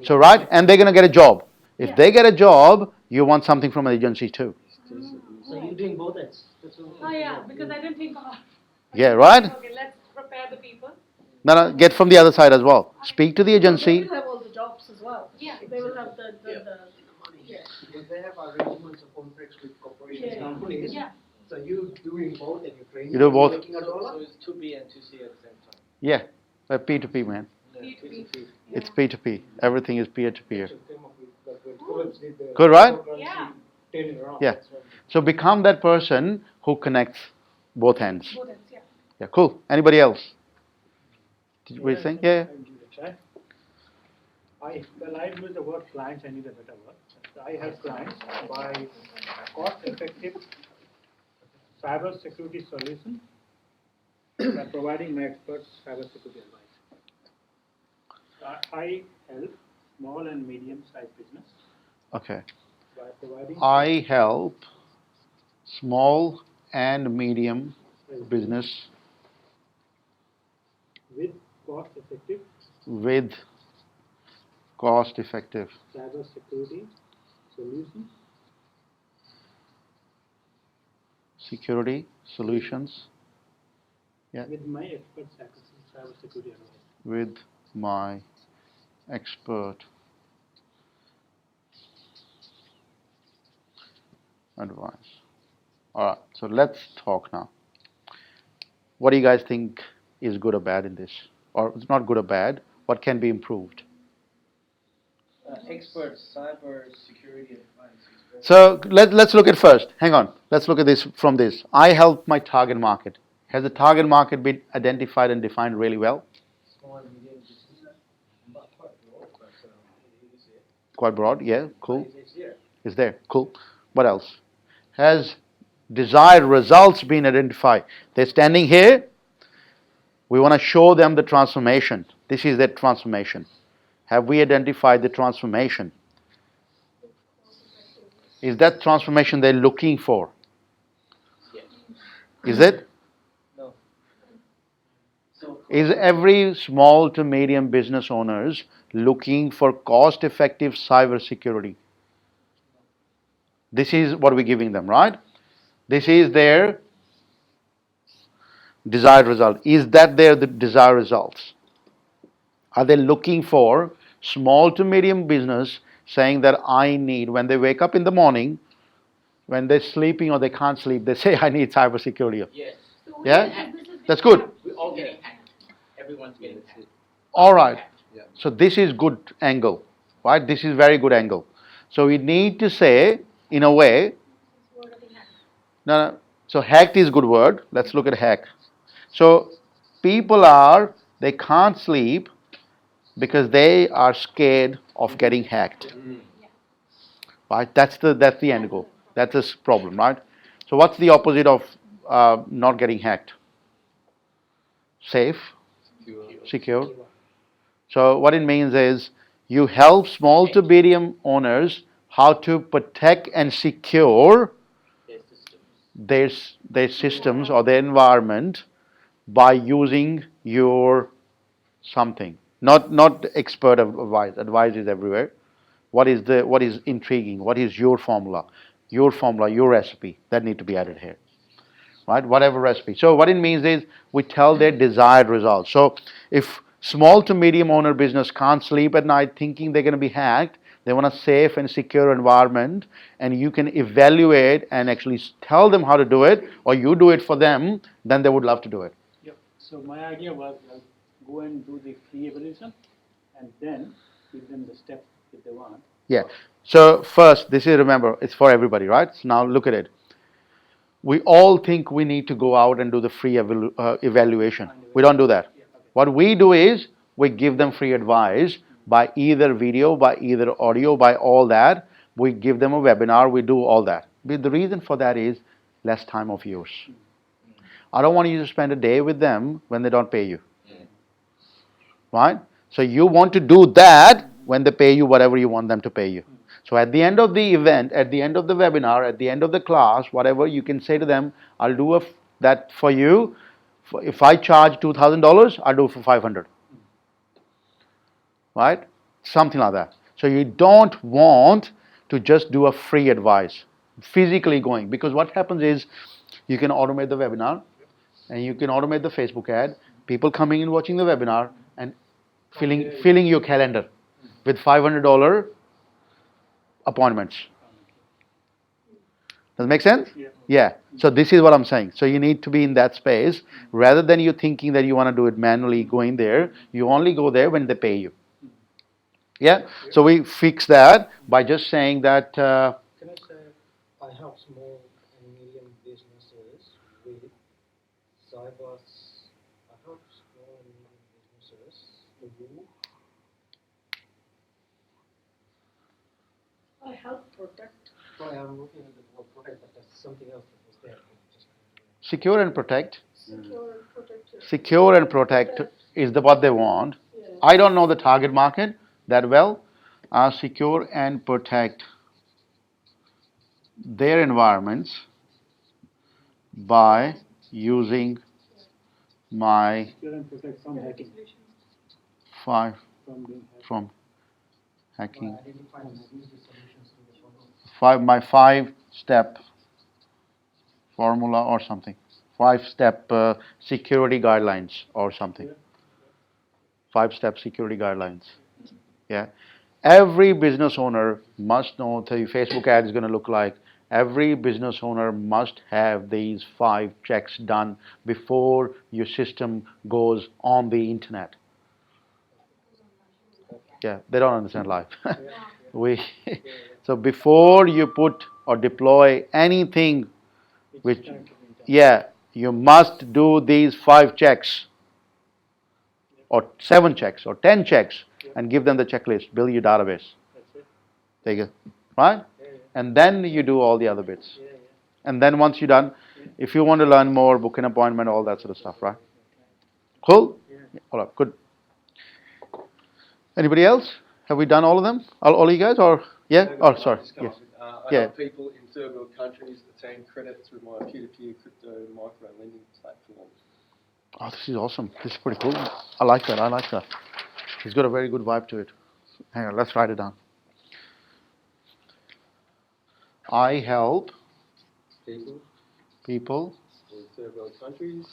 So right, and they're going to get a job. If Yeah. they get a job, you want something from an agency too. So you're doing both ends. That's what oh yeah, because I didn't think about. Yeah, right? Okay, let's prepare the people. No, get from the other side as well. Speak to the They agency. will have all the jobs as well. Yeah. They will have the yeah. Because they have arrangements of contracts with corporations, Yeah. companies. Yeah. So you doing both and you're training. You do both. Making a So dollar. it's 2B and 2C at the same time. Yeah, P2P, man. Yeah, P2P. P2P. It's P2P. Everything is peer-to-peer. So came up with that when Philips did the Good, right? cryptocurrency, Yeah. turning around. Yeah. That's what- So become that person who connects both ends. Both ends, yeah. Yeah, cool. Anybody else? Did we think? Yeah. I'll give it a try. I use the word clients, I need a better word. I help clients by cost-effective cyber security solution by providing my experts cyber security advice. I help small and medium-sized business Okay. by providing I help small and medium business with cost-effective with cost-effective cyber security solution security solutions with my expert cyber security advice. with my expert advice. All right, so let's talk now. What do you guys think is good or bad in this? Or it's not good or bad, what can be improved? Expert cyber security advice. So let's look at first. Hang on. Let's look at this from this. I help my target market. Has the target market been identified and defined really well? Small and medium business. Not quite broad, but it is there. Quite broad, yeah, cool. It's there. Is there, cool. What else? Has desired results been identified? They're standing here. We want to show them the transformation. This is that transformation. Have we identified the transformation? Is that transformation they're looking for? Yes. Is it? No. So Is every small to medium business owners looking for cost-effective cyber security? This is what we're giving them, right? This is their desired result. Is that their the desired results? Are they looking for small to medium business saying that I need, when they wake up in the morning, when they're sleeping or they can't sleep, they say, I need cyber security. Yes. So Yeah? this is That's good. We're all getting hacked. Everyone's getting hacked. All right. Yeah. So this is good angle, right? This is very good angle. So we need to say, in a way, no. So hacked is good word. Let's look at hack. So people they can't sleep because they are scared of getting hacked. Right? That's the end goal. That's the problem, right? So what's the opposite of not getting hacked? Safe, secure. So what it means is you help small to medium owners how to protect and secure Their systems. their systems or their environment by using your something. Not expert advice. Advice is everywhere. What is intriguing? What is your formula? Your formula, your recipe that need to be added here. Right? Whatever recipe. So what it means is we tell their desired results. So if small to medium owner business can't sleep at night thinking they're going to be hacked, they want a safe and secure environment, and you can evaluate and actually tell them how to do it, or you do it for them, then they would love to do it. Yep. So my idea was go and do the free evaluation, and then give them the steps if they want. Yeah. So first, this is, remember, it's for everybody, right? So now look at it. We all think we need to go out and do the free evaluation. We don't do that. What we do is we give them free advice by either video, by either audio, by all that. We give them a webinar. We do all that. But the reason for that is less time of yours. I don't want you to spend a day with them when they don't pay you. Right? So you want to do that when they pay you whatever you want them to pay you. So at the end of the event, at the end of the webinar, at the end of the class, whatever, you can say to them, I'll do that for you. If I charge $2,000, I'll do it for $500. Right? Something like that. So you don't want to just do a free advice, physically going. Because what happens is, you can automate the webinar, and you can automate the Facebook ad, people coming in watching the webinar, and filling your calendar with $500 appointments. Does it make sense? Yeah. So this is what I'm saying. So you need to be in that space. Rather than you thinking that you want to do it manually going there, you only go there when they pay you. Yeah? So we fix that by just saying that... Can I say I help small and medium businesses with cyber... I help small and medium businesses to do... I help protect. Sorry, I'm looking at the word protect, but that's something else that was there. Secure and protect. Secure and protect. Secure and protect is what they want. Yeah. I don't know the target market that well. Secure and protect their environments by using my Secure and protect from hacking. five From being hacked. from hacking. Identify and use the solutions in the problem. My 5-step formula or something. 5-step security guidelines or something. 5-step security guidelines. Yeah. Every business owner must know what the Facebook ad is going to look like. Every business owner must have these 5 checks done before your system goes on the internet. Yeah, they don't understand life. So before you put or deploy anything, which, yeah, you must do these 5 checks, or 7 checks, or 10 checks, and give them the checklist. Build your database. There you go. Right? And then you do all the other bits. And then once you're done, if you want to learn more, book an appointment, all that sort of stuff, right? Cool? All right, good. Anybody else? Have we done all of them? All you guys? Or yeah? Oh, sorry. Yes. I Yeah. help people in third world countries attain credit through my peer-to-peer crypto micro lending platform. Oh, this is awesome. This is pretty cool. I like that. I like that. It's got a very good vibe to it. Hang on, let's write it down. I help People people in third world countries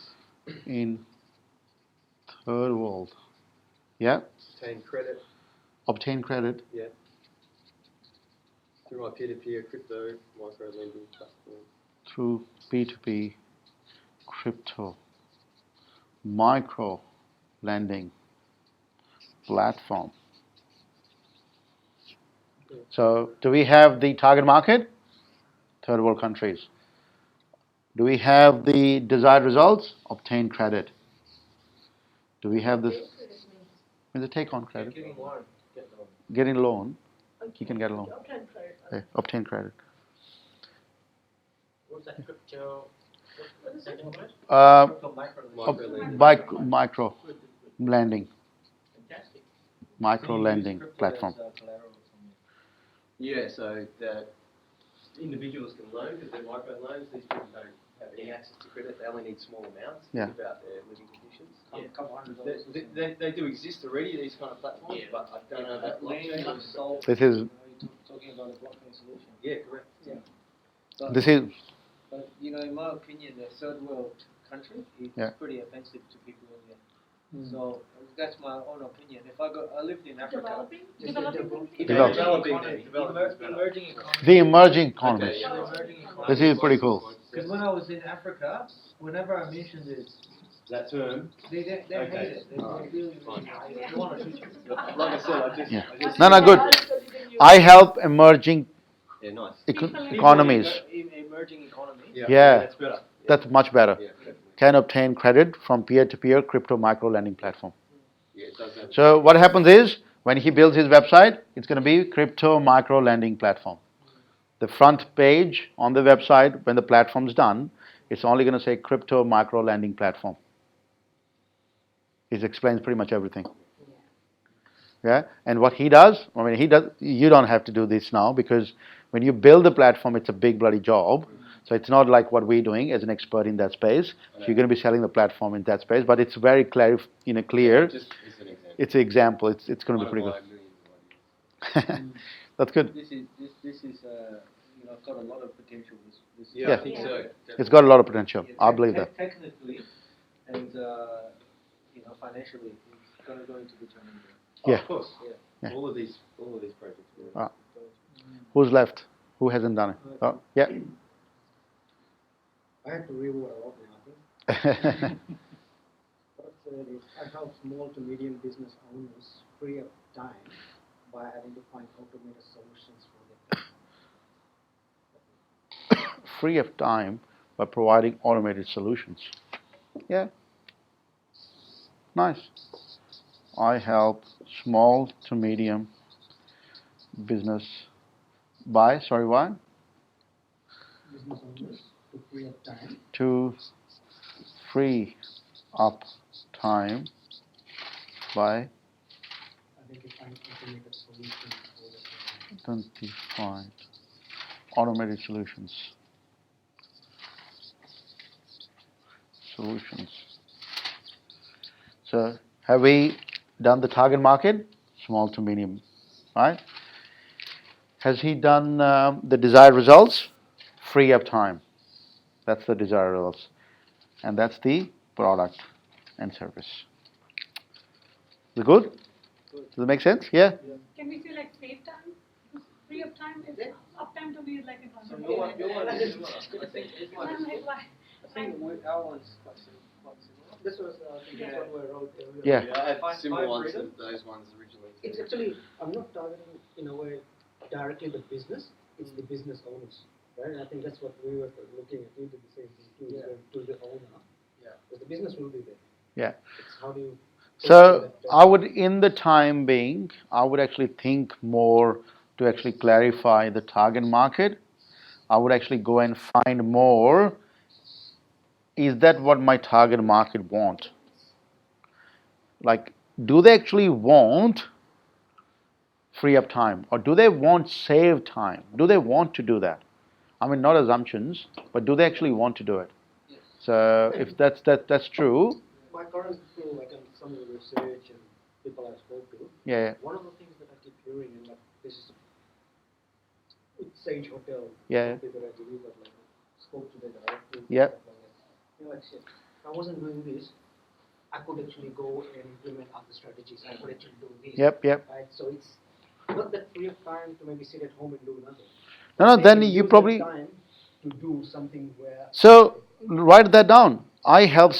in third world. Yeah? obtain credit Obtain credit through my peer-to-peer crypto micro lending platform. through P2P crypto micro lending platform. So, do we have the target market? Third world countries. Do we have the desired results? Obtain credit. Do we have this? Means the take on credit. Getting loan, get loan. Getting a loan. You can get a loan. Obtain credit. Okay, obtain credit. What's that crypto? What's that English? Crypto micro lending. Micro lending. Fantastic. Micro Can you use lending crypto platform. as, collateral or something? Yeah, so that individuals can loan because they're micro loans. These people don't have any access to credit. They only need small amounts. Yeah. Think about their living conditions. A couple $100. They do exist already, these kind of platforms, Yeah. but I don't know about Land blockchain. was sold. This is Talking about a blockchain solution. Yeah, correct. But, this is but in my opinion, the third world country is Yeah. pretty offensive to people in there. So that's my own opinion. If I lived in Africa, Developing? Developing. emerging economy. the emerging economies. Emerging economy. This is pretty cool. Because when I was in Africa, whenever I mentioned this, That term, they hate Okay. it. They Alright. really Fine. hate it. They want to shoot you. like I all. I just, Yeah. I just No, no, good. I help emerging Yeah, nice. economies. Emerging economy. Yeah. That's better. That's much better. Yeah, definitely. Can obtain credit from peer-to-peer crypto micro lending platform. Yeah, it does have. So what happens is when he builds his website, it's going to be crypto micro lending platform. The front page on the website, when the platform's done, it's only going to say crypto micro lending platform. It explains pretty much everything. Yeah, and what he does, I mean, he does. You don't have to do this now because when you build the platform, it's a big bloody job. So it's not like what we're doing as an expert in that space. So you're going to be selling the platform in that space, but it's very clear. Just as an example. It's an example. It's going to be pretty One of good. my millions of That's good. This is got a lot of potential. This ideas. Yeah, Yeah. I think so. It's got a lot of potential. Yeah, I believe that. Technically, and financially, it's going to go into the challenge. Oh, Yeah. of course. Yeah. All of these projects. Yeah. Ah. Who's left? Who hasn't done it? Oh, yeah. I had to review a lot now, I think. What I said is I help small to medium business owners free up time by identifying automated solutions for their Free of time by providing automated solutions. Yeah. Nice. I help small to medium business by, sorry, what? business owners to free up time To free up time by identifying automated solutions for their identifying automated solutions. So, have we done the target market? Small to medium, right? Has he done the desired results? Free up time. That's the desired results. And that's the product and service. Is it good? Does it make sense? Yeah? Can we say like save time? Free up time is uptime to me is like So an your one is similar. I think this one I'm is. like, why? I think our one's quite similar. This was that's what we wrote earlier. Yeah. I had Five similar ones freedom. to those ones originally. It's actually, I'm not targeting in a way directly the business, it's the business owners, right? And I think that's what we were looking at, we did the same thing too, Yeah. to the owner. Yeah. Because the business will be there. Yeah. It's how do you. So I would, in the time being, I would actually think more to actually clarify the target market. I would actually go and find more. Is that what my target market want? Like, do they actually want free up time, or do they want save time? Do they want to do that? I mean, not assumptions, but do they actually want to do it? So if that's true, My current thing, like in some of the research and people I've spoken to, yeah, one of the things that I keep hearing, and like this is with Sage Hotel, Yeah. people that do that, like spoke to them directly. Yeah. You know, like shit, if I wasn't doing this, I could actually go and implement other strategies. I could actually do this. Yep, yep. Right, so it's not that free of time to maybe sit at home and do nothing. No, Maybe then use you that probably. time to do something where. So write that down. I help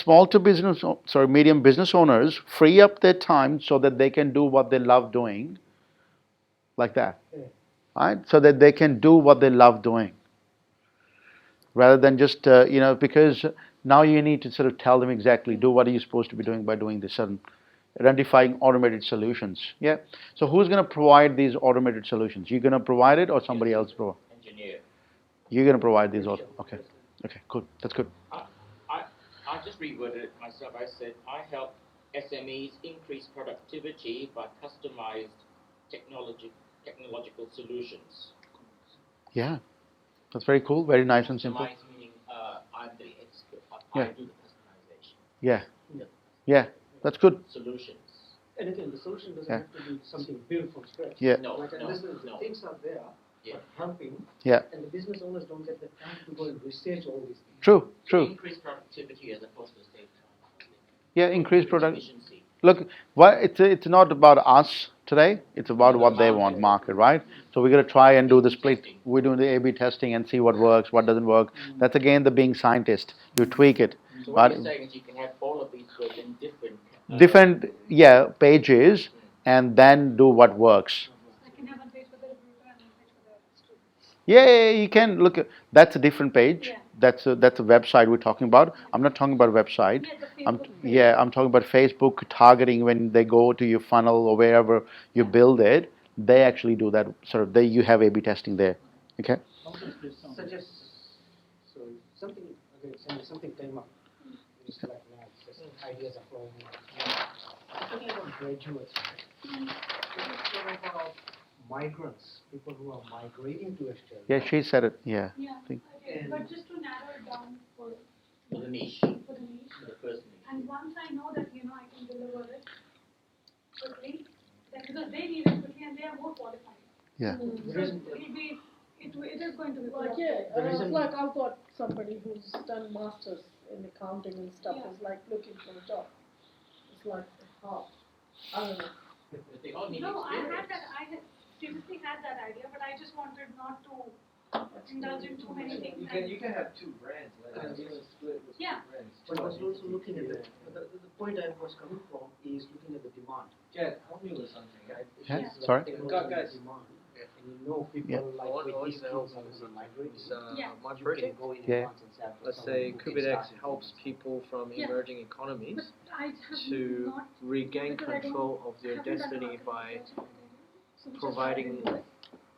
medium business owners free up their time so that they can do what they love doing, like that, Yeah. right? So that they can do what they love doing, rather than just because now you need to sort of tell them exactly do what are you supposed to be doing by doing this and identifying automated solutions. Yeah. So who's going to provide these automated solutions? You're going to provide it, or somebody else provide? Engineer. You're going to provide these. Okay. Okay. Good. That's good. I just reworded it myself. I said I help SMEs increase productivity by customized technological solutions. Yeah. That's very cool. Very nice and simple. Customized meaning I'm the expert. Yeah. I do the customization. Yeah. Yeah. Yeah. That's good. Solutions. And again, the solution doesn't Yeah. have to be something built from scratch. Yeah. No, Like, and no, listen, no. things are there, Yeah. but helping, Yeah. and the business owners don't get the time to go and research all these things. True. To True. increase productivity as opposed to save time. Yeah. Increase product. Efficiency. Look, it's not about us today. It's about what they want, market, right? So we're going to try and do the split. We're doing the A/B testing and see what works, what doesn't work. That's again the being scientist. You tweak it. So But what you're saying is you can have all of these within different different pages, and then do what works. I can have one page for the recruiter and one page for the students. Yeah, you can look at, that's a different page. Yeah. That's a website we're talking about. I'm not talking about a website. Yeah, the Facebook page. I'm talking about Facebook targeting. When they go to your funnel or wherever you build it, they actually do that. Sort of, you have A/B testing there. Okay. Suggest, so something, okay, something came up, just like now, just ideas are flowing in. Talking about graduates, right? What about migrants, people who are migrating to Australia? Yeah, she said it. Yeah. Yeah, think- okay, but just to narrow it down for For the niche, the niche. the first niche. And once I know that, I can deliver it quickly, then because they need it quickly and they are more qualified. Yeah. So it is going to be Like, productive. yeah, The reason- like I've got somebody who's done masters in accounting and stuff, Yeah. is like looking for a job. It's like, how? I don't know. But they all need No, I experience. had previously had that idea, but I just wanted not to indulge in too many things. You can have two brands, like, you can split with two Yeah. brands. But I was also looking at the point I was coming from is looking at the demand. Jen, help me with something. Yeah, It's sorry? technology Guys. demand. And people Yeah. like What with I these want skills to help obviously is, migrate. Yeah. my You project. can go in Yeah. advance and say, I've got Let's someone say who can Kubernetes start helps people from Yeah. emerging But economies I have to not regain because I don't- control of their haven't done destiny market by research on it. So which is providing why I didn't do it.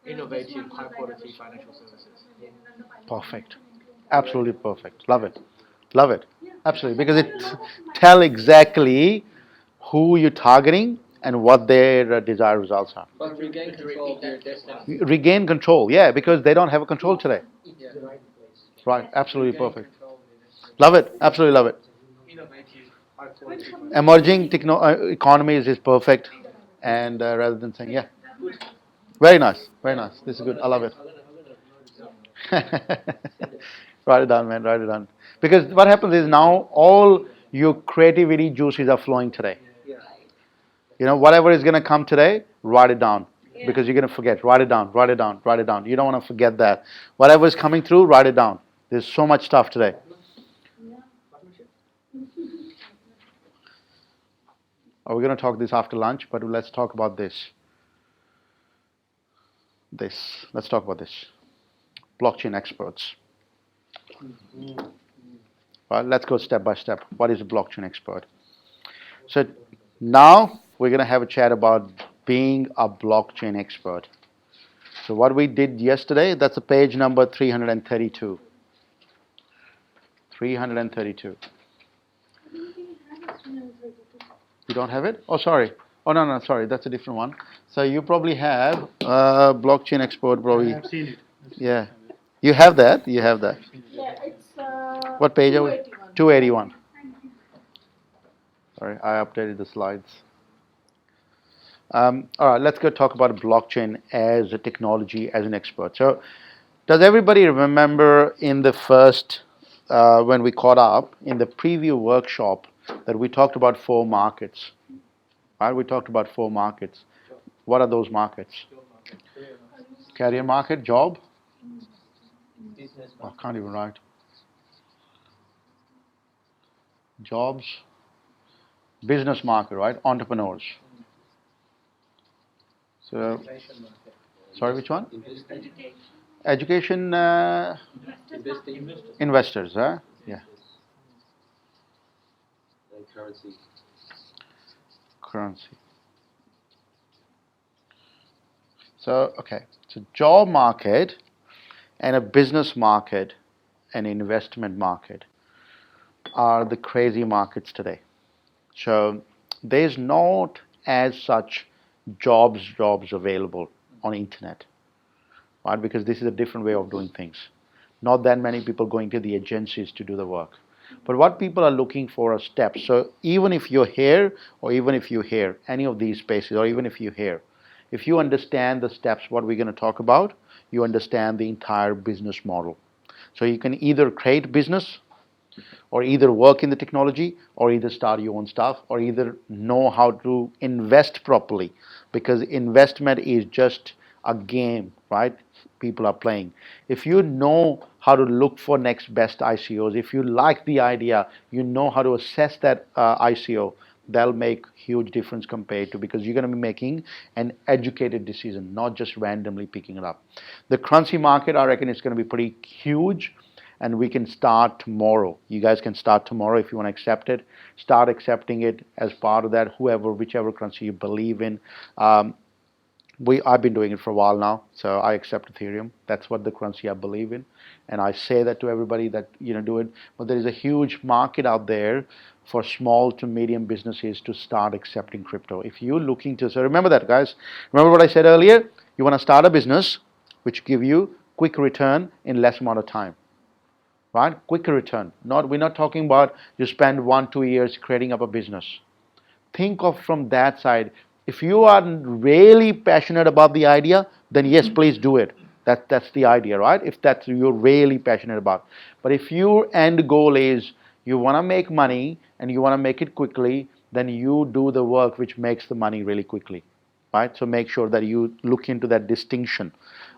Whereas innovative, this one was high like I quality was financial sure services. that it was the Perfect. financial Absolutely perfect. Love it. Love it. Yeah. Absolutely. Because And it I know that my- tell exactly who you're targeting and what their desired results are. But regain Could you control repeat of their that? destiny. Regain control. Yeah, because they don't have a control today. Yeah. the right place. Right. Absolutely Regain perfect. control of their destiny. Love it. Absolutely love it. Innovative, high quality. Emerging economies is perfect. And rather than saying, yeah. Very nice. Very nice. This is good. I love it. Write it down, man. Write it down. Because what happens is now all your creativity juices are flowing today. Yeah. Whatever is going to come today, write it down. Because you're going to forget. Write it down. Write it down. Write it down. You don't want to forget that. Whatever is coming through, write it down. There's so much stuff today. We're going to talk this after lunch, but let's talk about this. Let's talk about this. Blockchain experts. Right, let's go step by step. What is a blockchain expert? So now we're going to have a chat about being a blockchain expert. So what we did yesterday, that's a page number 332. 332. You don't have it? Oh, sorry. Oh, no, sorry. That's a different one. So you probably have blockchain expert, probably. I've seen it. Yeah. You have that? You have that. Yeah, it's, What page are we? 281. 281. Sorry, I updated the slides. All right, let's go talk about blockchain as a technology, as an expert. So, does everybody remember in the first, when we caught up, in the preview workshop, that we talked about 4 markets? Right, we talked about 4 markets. What are those markets? Career market, job? Business. I can't even write. Jobs, business market, right? Entrepreneurs. So, Education market. sorry, which one? Investing. Education, Investing. investors, huh? Yeah, And currency. currency. So, okay, so job market and a business market and investment market are the crazy markets today. So there's not as such jobs available on internet, right? Because this is a different way of doing things. Not that many people going to the agencies to do the work. But what people are looking for are steps. So even if you're here, or even if you're here, any of these spaces, or even if you're here, if you understand the steps, what we're going to talk about, you understand the entire business model. So you can either create business, or either work in the technology, or either start your own stuff, or either know how to invest properly. Because investment is just a game, right? People are playing. If you know how to look for next best ICOs, if you like the idea, you know how to assess that ICO, That'll make huge difference compared to, because you're going to be making an educated decision, not just randomly picking it up. The currency market, I reckon, is going to be pretty huge, and we can start tomorrow. You guys can start tomorrow if you want to accept it. Start accepting it as part of that, whichever currency you believe in. I've been doing it for a while now, so I accept Ethereum. That's what the currency I believe in, and I say that to everybody that do it. But there is a huge market out there for small to medium businesses to start accepting crypto. If you're looking to, so remember that, guys. Remember what I said earlier. You want to start a business which give you quick return in less amount of time, right? Quicker return. We're not talking about you spend 1-2 years creating up a business. Think of from that side. If you are really passionate about the idea, then yes, please do it. That's the idea, right? If that's you're really passionate about. But if your end goal is you want to make money and you want to make it quickly, then you do the work which makes the money really quickly, right? So make sure that you look into that distinction.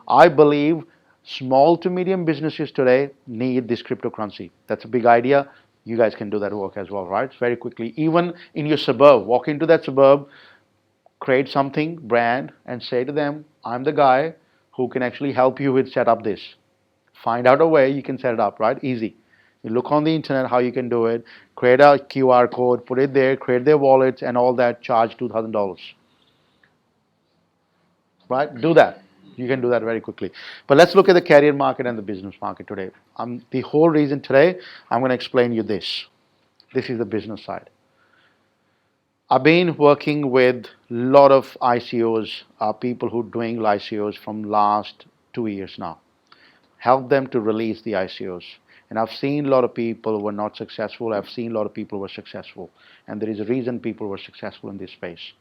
I believe small to medium businesses today need this cryptocurrency. That's a big idea. You guys can do that work as well, right? Very quickly. Even in your suburb, walk into that suburb, create something, brand, and say to them, I'm the guy who can actually help you with set up this. Find out a way you can set it up, right? Easy. You look on the internet how you can do it, create a QR code, put it there, create their wallets and all that, charge $2,000. Right? Do that. You can do that very quickly. But let's look at the career market and the business market today. The whole reason today, I'm going to explain you this. This is the business side. I've been working with a lot of ICOs, people who are doing ICOs from last 2 years now. Help them to release the ICOs. And I've seen a lot of people who were not successful. I've seen a lot of people who were successful. And there is a reason people were successful in this space.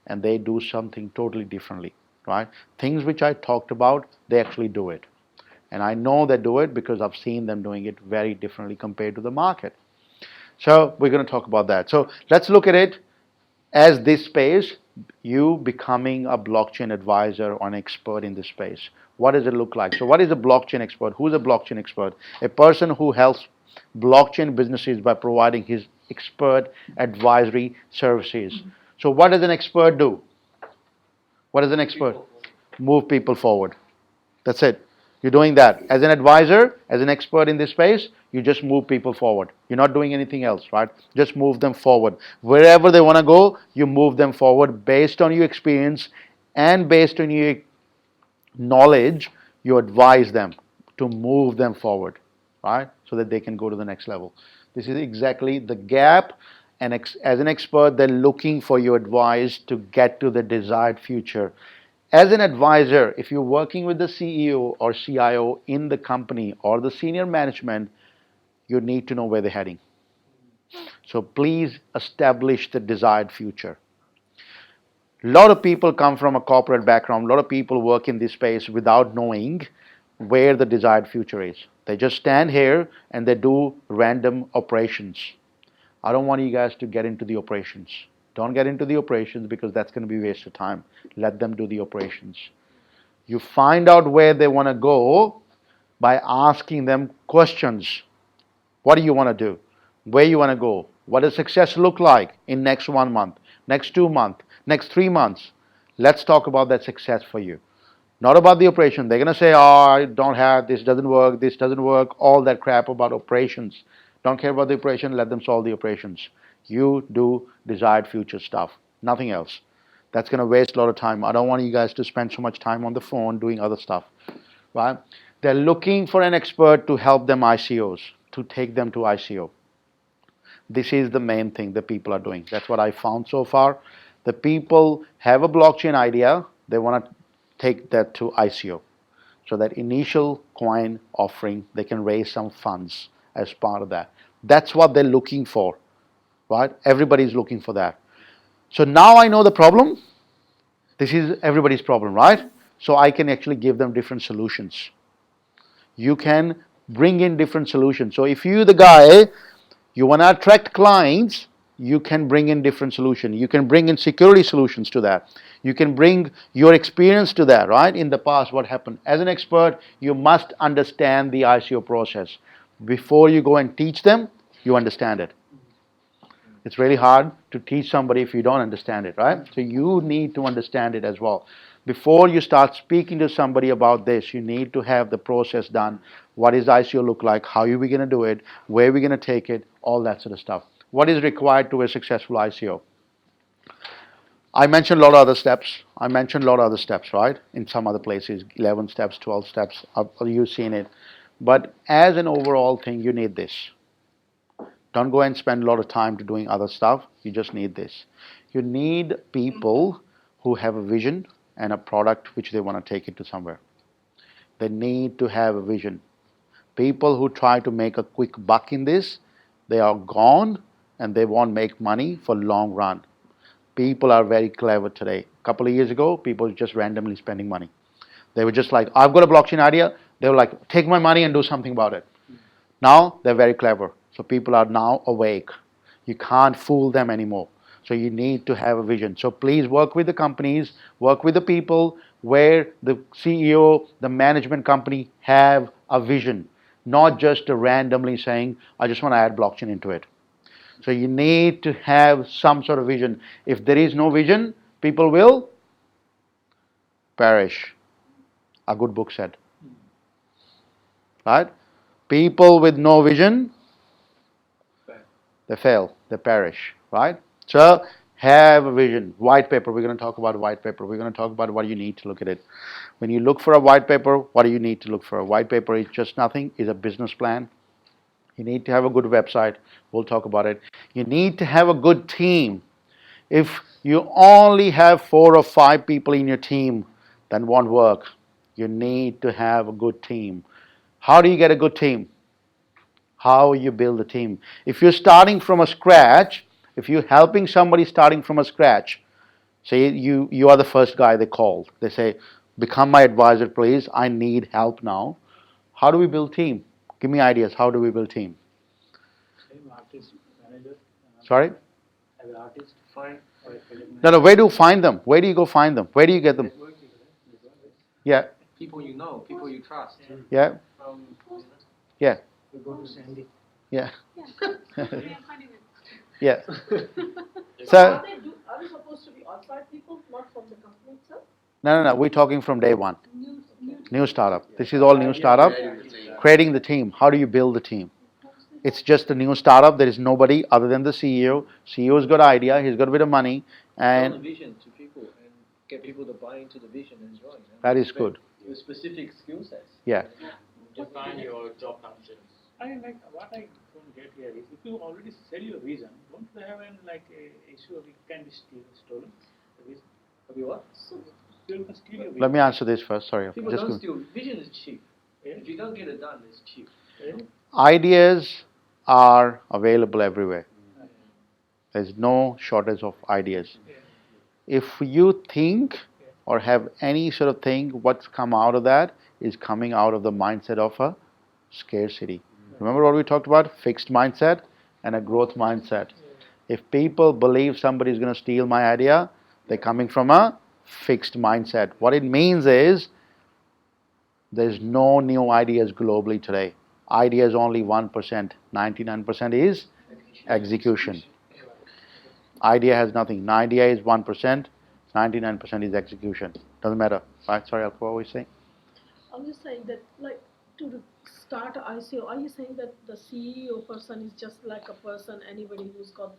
And they do something totally differently, right? Things which I talked about, they actually do it. And I know they do it because I've seen them doing it very differently compared to the market. So we're going to talk about that. So let's look at it as this space, you becoming a blockchain advisor or an expert in this space. What does it look like? So what is a blockchain expert? Who's a blockchain expert? A person who helps blockchain businesses by providing his expert advisory services. So what does an expert do? What does an expert? Move people forward. That's it. You're doing that. As an advisor, as an expert in this space, you just move people forward. You're not doing anything else, right? Just move them forward. Wherever they want to go, you move them forward based on your experience and based on your knowledge, you advise them to move them forward, right? So that they can go to the next level. This is exactly the gap. And as an expert, they're looking for your advice to get to the desired future. As an advisor, if you're working with the CEO or CIO in the company or the senior management, you need to know where they're heading. So please establish the desired future. A lot of people come from a corporate background. A lot of people work in this space without knowing where the desired future is. They just stand here and they do random operations. I don't want you guys to get into the operations. Don't get into the operations because that's going to be a waste of time. Let them do the operations. You find out where they want to go by asking them questions. What do you want to do? Where you want to go? What does success look like in next 1 month, next 2 months, next 3 months? Let's talk about that success for you. Not about the operation. They're going to say, oh, I don't have, this doesn't work, all that crap about operations. Don't care about the operation, let them solve the operations. You do desired future stuff, nothing else. That's going to waste a lot of time. I don't want you guys to spend so much time on the phone doing other stuff, right? They're looking for an expert to help them ICOs, to take them to ICO. This is the main thing that people are doing. That's what I found so far. The people have a blockchain idea. They want to take that to ICO. So that initial coin offering, they can raise some funds as part of that. That's what they're looking for, right? Everybody's looking for that. So now I know the problem. This is everybody's problem, right? So I can actually give them different solutions. You can bring in different solutions. So if you're the guy, you want to attract clients, you can bring in different solutions. You can bring in security solutions to that. You can bring your experience to that, right? In the past, what happened? As an expert, you must understand the ICO process. Before you go and teach them, you understand it. It's really hard to teach somebody if you don't understand it, right? So you need to understand it as well. Before you start speaking to somebody about this, you need to have the process done. What does ICO look like? How are we going to do it? Where are we going to take it? All that sort of stuff. What is required to a successful ICO? I mentioned a lot of other steps. Right? In some other places, 11 steps, 12 steps. You've seen it. But as an overall thing, you need this. Don't go and spend a lot of time to doing other stuff. You just need this. You need people who have a vision and a product which they want to take it to somewhere. They need to have a vision. People who try to make a quick buck in this, they are gone and they won't make money for long run. People are very clever today. A couple of years ago, people were just randomly spending money. They were just like, I've got a blockchain idea. They were like, take my money and do something about it. Now they're very clever. So people are now awake. You can't fool them anymore. So you need to have a vision. So please work with the companies, work with the people where the CEO, the management company have a vision, not just randomly saying, I just want to add blockchain into it. So you need to have some sort of vision. If there is no vision, people will perish. A good book said. Right? People with no vision, they fail, they perish. Right? So have a vision. White paper, we're going to talk about white paper. We're going to talk about what you need to look at it. When you look for a white paper, what do you need to look for? A white paper is just nothing, it's a business plan. You need to have a good website. We'll talk about it. You need to have a good team. If you only have 4 or 5 people in your team, then won't work. You need to have a good team. How do you get a good team? How you build a team. If you're starting from a scratch, if you're helping somebody starting from a scratch, say you are the first guy they called. They say, become my advisor, please. I need help now. How do we build team? Give me ideas. How do we build team? Same artist, manager. Sorry? Have an artist. Fine. Or a project manager. No, where do you find them? Where do you go find them? Where do you get them? Networking, Yeah, people you know, people you trust. yeah, yeah, We go to Sandy. yeah, Yeah. We are finding it. yeah. So So, are they supposed to be outside people, not from the company itself? no. We're talking from day one. New New startup. This is all new startup. Creating the team. How do you build the team? It's just a new startup. There is nobody other than the CEO. CEO's got an idea. He's got a bit of money, Tell the and vision to people and get people to buy into the vision and join. And that is good. With specific skill sets. Yeah. Define your job functions. Like what I don't get here is if you already sell your vision, don't you have an a issue of it can be stolen? The vision. Have you what? You can steal your vision. Let me answer this first. Sorry. People Just don't go. steal. Vision is cheap. Yeah. If you don't get it done, it's cheap. Yeah. Ideas are available everywhere. There's no shortage of ideas. If you think or have any sort of thing, what's come out of that is coming out of the mindset of a scarcity. Remember what we talked about? Fixed mindset and a growth mindset. If people believe somebody is going to steal my idea, they're coming from a fixed mindset. What it means is there's no new ideas globally today. Ideas only 1%. 99% is execution. Idea has nothing. Idea is 1%. 99% is execution. Doesn't matter. Right? Sorry, Alpha, what were you saying? I'm just saying that, like, to start an ICO, are you saying that the CEO person is just like a person, anybody who's got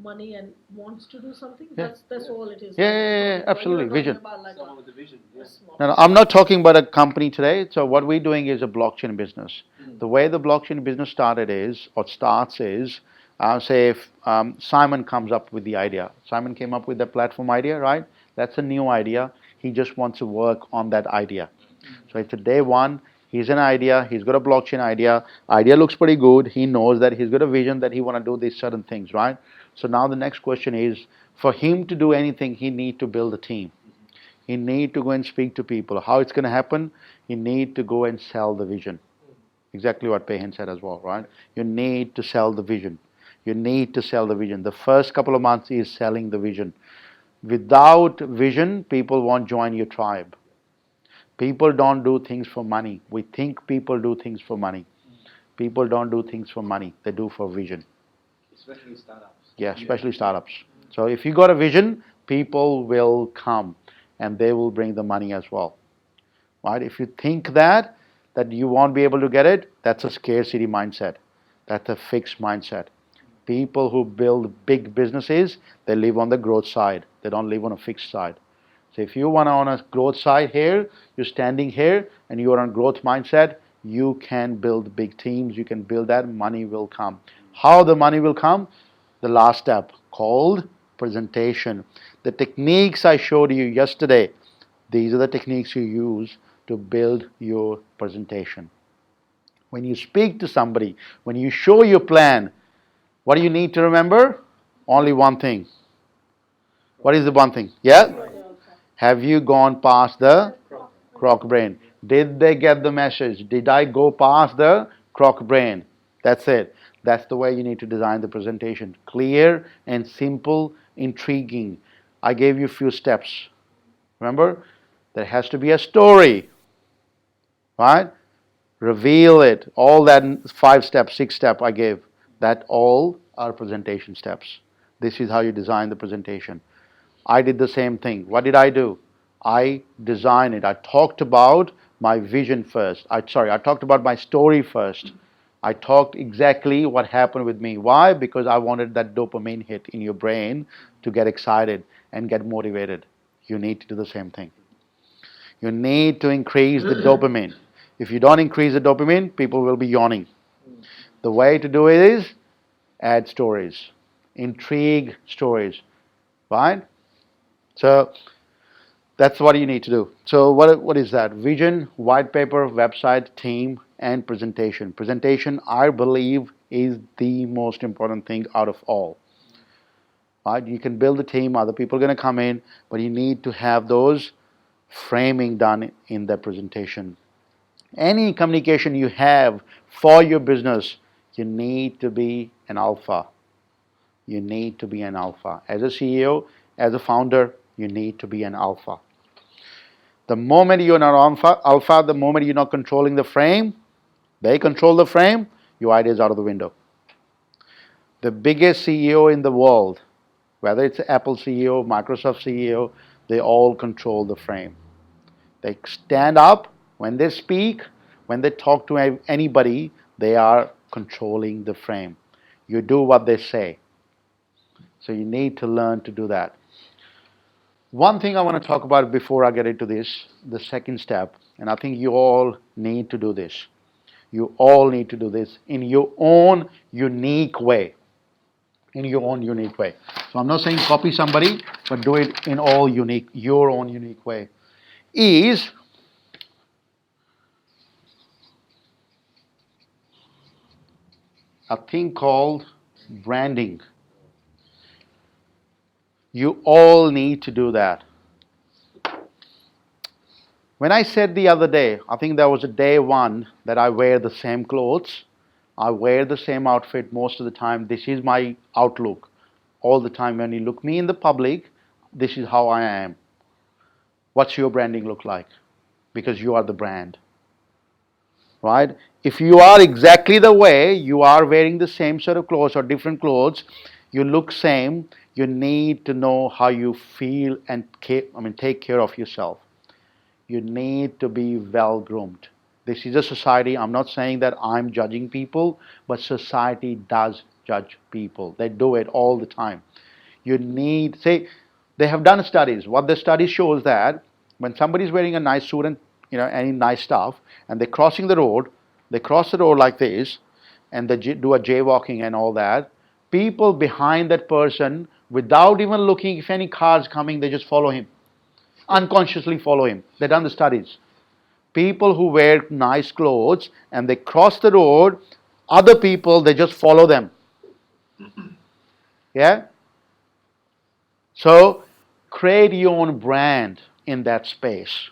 money and wants to do something? Yeah. That's all it is. Yeah, absolutely. You're talking Vision. about like Someone with a vision. a Yes. small No, I'm not talking about a company today. So what we're doing is a blockchain business. The way the blockchain business started is, or starts is, say if Simon comes up with the idea. Simon came up with the platform idea, right? That's a new idea. He just wants to work on that idea. So it's a day one. He's an idea. He's got a blockchain idea. Idea looks pretty good. He knows that he's got a vision that he want to do these certain things, right? So now the next question is, for him to do anything, he need to build a team. He need to go and speak to people. How it's going to happen? He need to go and sell the vision. Exactly what Pehin said as well, right? You need to sell the vision. You need to sell the vision. The first couple of months is selling the vision. Without vision, people won't join your tribe. People don't do things for money. We think people do things for money. People don't do things for money. They do for vision. Especially startups. Yeah, especially startups. So if you got a vision, people will come and they will bring the money as well. Right? If you think that you won't be able to get it, that's a scarcity mindset. That's a fixed mindset. People who build big businesses, they live on the growth side. They don't live on a fixed side. So if you want on a growth side here, you're standing here and you are on growth mindset, you can build big teams, you can build that, money will come. How the money will come? The last step called presentation. The techniques I showed you yesterday, these are the techniques you use to build your presentation. When you speak to somebody, when you show your plan, what do you need to remember? Only one thing. What is the one thing? Yeah? Have you gone past the croc brain? Did they get the message? Did I go past the croc brain? That's it. That's the way you need to design the presentation. Clear and simple, intriguing. I gave you a few steps. Remember? There has to be a story. Right? Reveal it. All that 5 steps, 6 steps I gave, that all are presentation steps. This is how you design the presentation. I did the same thing. What did I do? I designed it. I talked about my vision first. I talked about my story first. I talked exactly what happened with me. Why? Because I wanted that dopamine hit in your brain to get excited and get motivated. You need to do the same thing. You need to increase the dopamine. If you don't increase the dopamine, people will be yawning. The way to do it is add stories, intrigue stories, right? So that's what you need to do. So what is that? Vision, white paper, website, team, and presentation. Presentation, I believe, is the most important thing out of all. Right? You can build a team, other people are going to come in, but you need to have those framing done in the presentation. Any communication you have for your business, you need to be an alpha. You need to be an alpha. As a CEO, as a founder, you need to be an alpha. The moment you're not alpha, the moment you're not controlling the frame, they control the frame, your idea is out of the window. The biggest CEO in the world, whether it's Apple CEO, Microsoft CEO, they all control the frame. They stand up, when they speak, when they talk to anybody, they are controlling the frame. You do what they say. So you need to learn to do that. One thing I want to talk about before I get into this, the second step, and I think you all need to do this. You all need to do this in your own unique way. In your own unique way. So I'm not saying copy somebody, but do it in your own unique way. Is a thing called branding. You all need to do that. When I said the other day, I think there was a day one that I wear the same clothes, I wear the same outfit most of the time. This is my outlook all the time. When you look me in the public, this is how I am. What's your branding look like? Because you are the brand. Right? If you are exactly the way, you are wearing the same sort of clothes or different clothes, you look same, you need to know how you feel and take care of yourself. You need to be well groomed. This is a society, I'm not saying that I'm judging people, but society does judge people. They do it all the time. You need, they have done studies. What the study shows that when somebody's wearing a nice suit and any nice stuff, and they're crossing the road, they cross the road like this, and they do a jaywalking and all that, people behind that person, without even looking if any car's coming, they just follow him. Unconsciously follow him. They've done the studies. People who wear nice clothes and they cross the road, other people, they just follow them. Yeah? So, create your own brand in that space.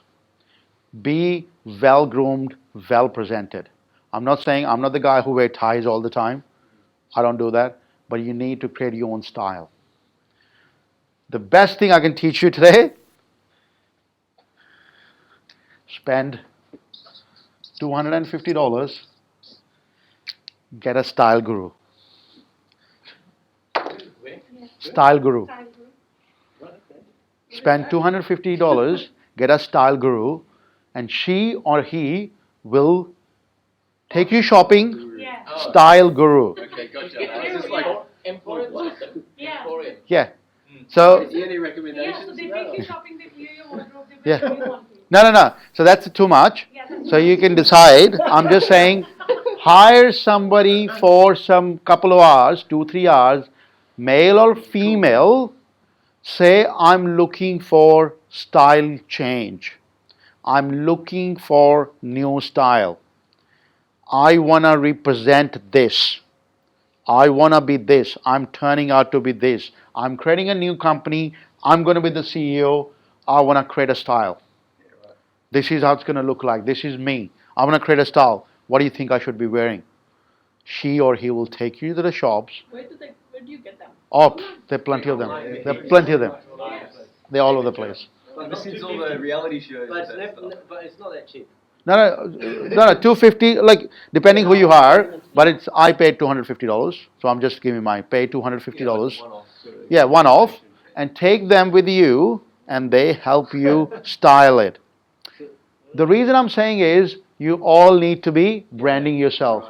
Be well groomed, well presented. I'm not saying I'm not the guy who wears ties all the time. I don't do that. But you need to create your own style. The best thing I can teach you today, spend $250, get a style guru. Where Style Guru. Style group. Right, okay. Spend $250, get a style guru, and she or he will take you shopping. Yeah. Oh, Style Guru. Okay, gotcha. Yeah. It's just like, Emporium system. Yeah. Emporium. Yeah. So any Yeah, recommendations? so they take you shopping, they clear your wardrobe, they Yeah. make you want to. no. So that's too much. Yeah, that's So you can decide. I'm just saying, hire somebody for some couple of hours, 2-3 hours, male or female. Say, I'm looking for style change. I'm looking for new style. I want to represent this. I want to be this. I'm turning out to be this. I'm creating a new company. I'm going to be the CEO. I want to create a style. This is how it's going to look like. This is me. I want to create a style. What do you think I should be wearing? She or he will take you to the shops. Where do you get them? Oh, there are plenty of them. There are plenty of them. They're all over the place. Like, since all the reality shows. But it's, and that stuff. but it's not that cheap. No, 250, like, depending who you hire, but I paid $250, so I'm just giving my pay $250. One-off sort of Yeah, one off, and take them with you, and they help you style it. The reason I'm saying is, you all need to be branding yourself.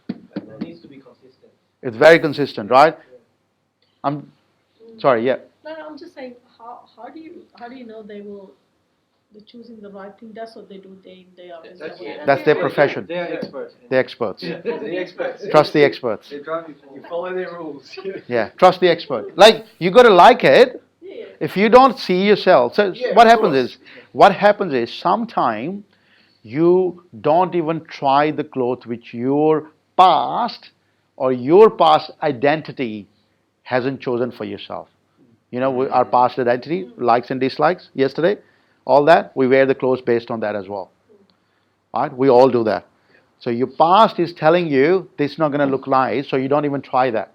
It needs to be consistent. It's very consistent, right? I'm sorry, yeah. No, I'm just saying, how do you know they're choosing the right thing? That's what they do day in, day out. Is that what- That's their profession. They are experts. They're experts. Yeah, the experts. Trust the experts. They drive you follow their rules. Yeah, trust the expert. Like, you got to like it. Yeah. If you don't see yourself, so Yeah, what of happens course. is sometime you don't even try the clothes which your past or your past identity hasn't chosen for yourself. You know, our past identity, likes and dislikes, yesterday, all that, we wear the clothes based on that as well. Right? We all do that. So your past is telling you this is not going to look nice, so you don't even try that.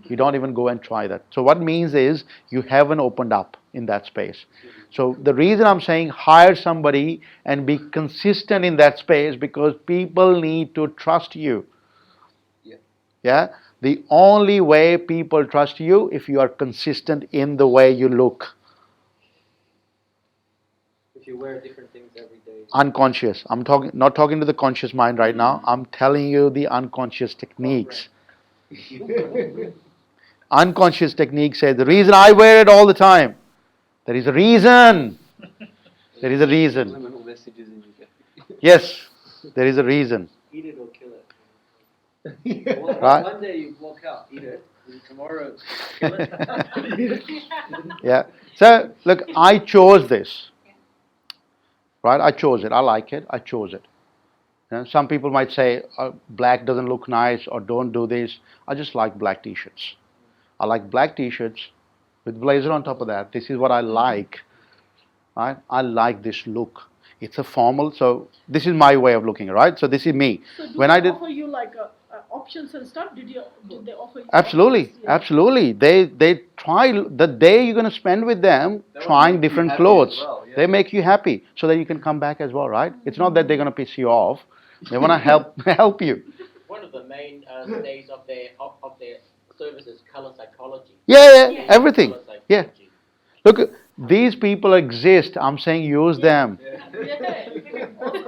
You don't even go and try that. So what it means is you haven't opened up in that space. So the reason I'm saying hire somebody and be consistent in that space, because people need to trust you. Yeah. Yeah? The only way people trust you if you are consistent in the way you look. If you wear different things every day. Unconscious. I'm not talking to the conscious mind right now. I'm telling you the unconscious techniques. Unconscious technique says the reason I wear it all the time. There is a reason. There is a reason. Subliminal messages in your Yes, there is a reason. Eat it or kill it. Right. One day you walk out, eat it, and tomorrow kill it. Yeah. So look, I chose this. Right? I chose it. I like it. I chose it. You know, some people might say black doesn't look nice or don't do this. I just like black t-shirts. I like black t-shirts with blazer on top of that. This is what I like. Right? I like this look. It's a formal, so this is my way of looking, right? So this is me. So do When they I did offer you like options and stuff? Did they offer you? absolutely, options? Yeah. absolutely. They try the day you're going to spend with them They wanna trying make you different happy clothes. as well, yeah. They make you happy so that you can come back as well, right? It's not that they're going to piss you off. They want to help you. One of the main stays of their service is color psychology. Yeah, everything. Color psychology. Yeah. Look, these people exist. I'm saying use them. Yeah.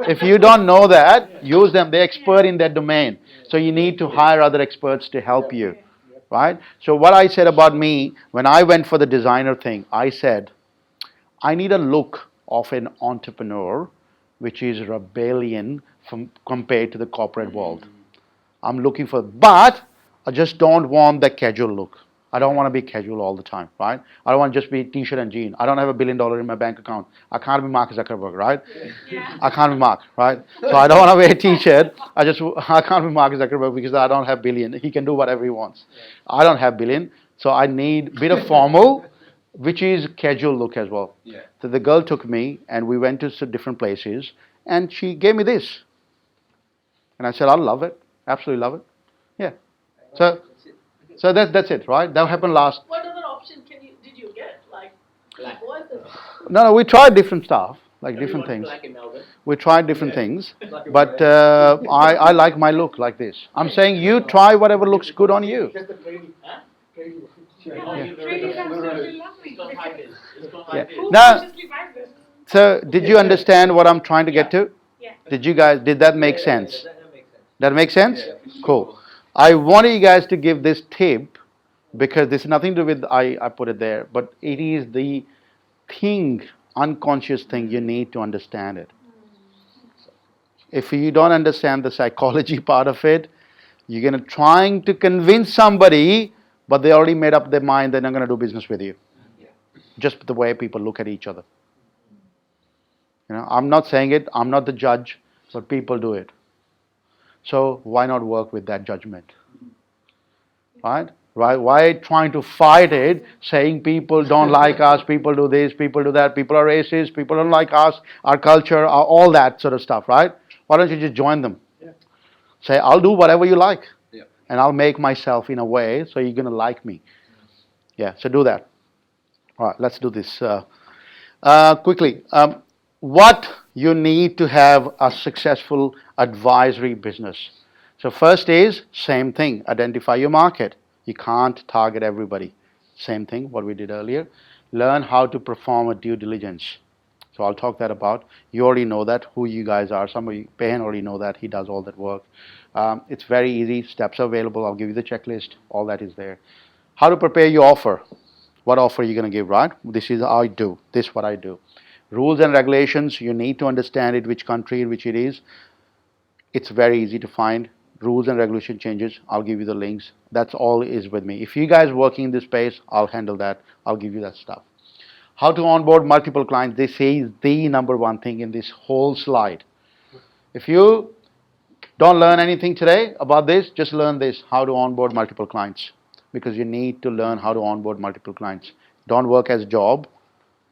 If you don't know that, use them. They're expert in their domain. So you need to hire other experts to help you. Right? So what I said about me, when I went for the designer thing, I said, I need a look of an entrepreneur which is rebellion compared to the corporate world. I'm looking for, but I just don't want the casual look. I don't want to be casual all the time, right? I don't want to just be t-shirt and jean. I don't have $1 billion in my bank account. I can't be Mark Zuckerberg, right? Yeah. I can't be Mark, right? So I don't want to wear a t-shirt. I can't be Mark Zuckerberg because I don't have billion. He can do whatever he wants. I don't have billion, so I need a bit of formal, which is casual look as well. Yeah. So the girl took me and we went to some different places and she gave me this. And I said, I love it. Absolutely love it. Yeah. So that's it, right? That happened last. What other option did you get? Like, Black. what is No, we tried different stuff, like different Everyone things. Black in Melbourne. We tried different things, Like a but I like my look like this. I'm saying you try whatever looks good on you. Just the trading. Huh? Trading. Trading is absolutely lovely. It's called high vis. It's called Yeah. high vis. Who Now- consciously buys this? So, did you understand what I'm trying to get to? Yeah. Did that make sense? That makes sense. That makes sense? Yeah, for sure. Cool. I wanted you guys to give this tip because this is nothing to do with I put it there, but it is the thing, unconscious thing, you need to understand it. If you don't understand the psychology part of it, you're gonna trying to convince somebody, but they already made up their mind they're not gonna do business with you. Just the way people look at each other. I'm not saying it, I'm not the judge, but people do it. So why not work with that judgment? Right? Why trying to fight it, saying people don't like us, people do this, people do that, people are racist, people don't like us, our culture, all that sort of stuff, right? Why don't you just join them? Yeah. Say, I'll do whatever you like. Yeah. And I'll make myself in a way so you're going to like me. Yeah, so do that. All right, let's do this quickly. What you need to have a successful advisory business. So first is same thing, identify your market. You can't target everybody. Same thing, what we did earlier. Learn how to perform a due diligence. So I'll talk that about. You already know that, who you guys are. Some of you, Payan already know that. He does all that work. It's very easy. Steps are available. I'll give you the checklist. All that is there. How to prepare your offer. What offer are you going to give, right? This is how I do. This is what I do. Rules and regulations, you need to understand it, which country in which it is. It's very easy to find. Rules and regulation changes, I'll give you the links. That's all is with me. If you guys working in this space, I'll handle that. I'll give you that stuff. How to onboard multiple clients. This is the number one thing in this whole slide. If you don't learn anything today about this, just learn this, how to onboard multiple clients. Because you need to learn how to onboard multiple clients. Don't work as a job,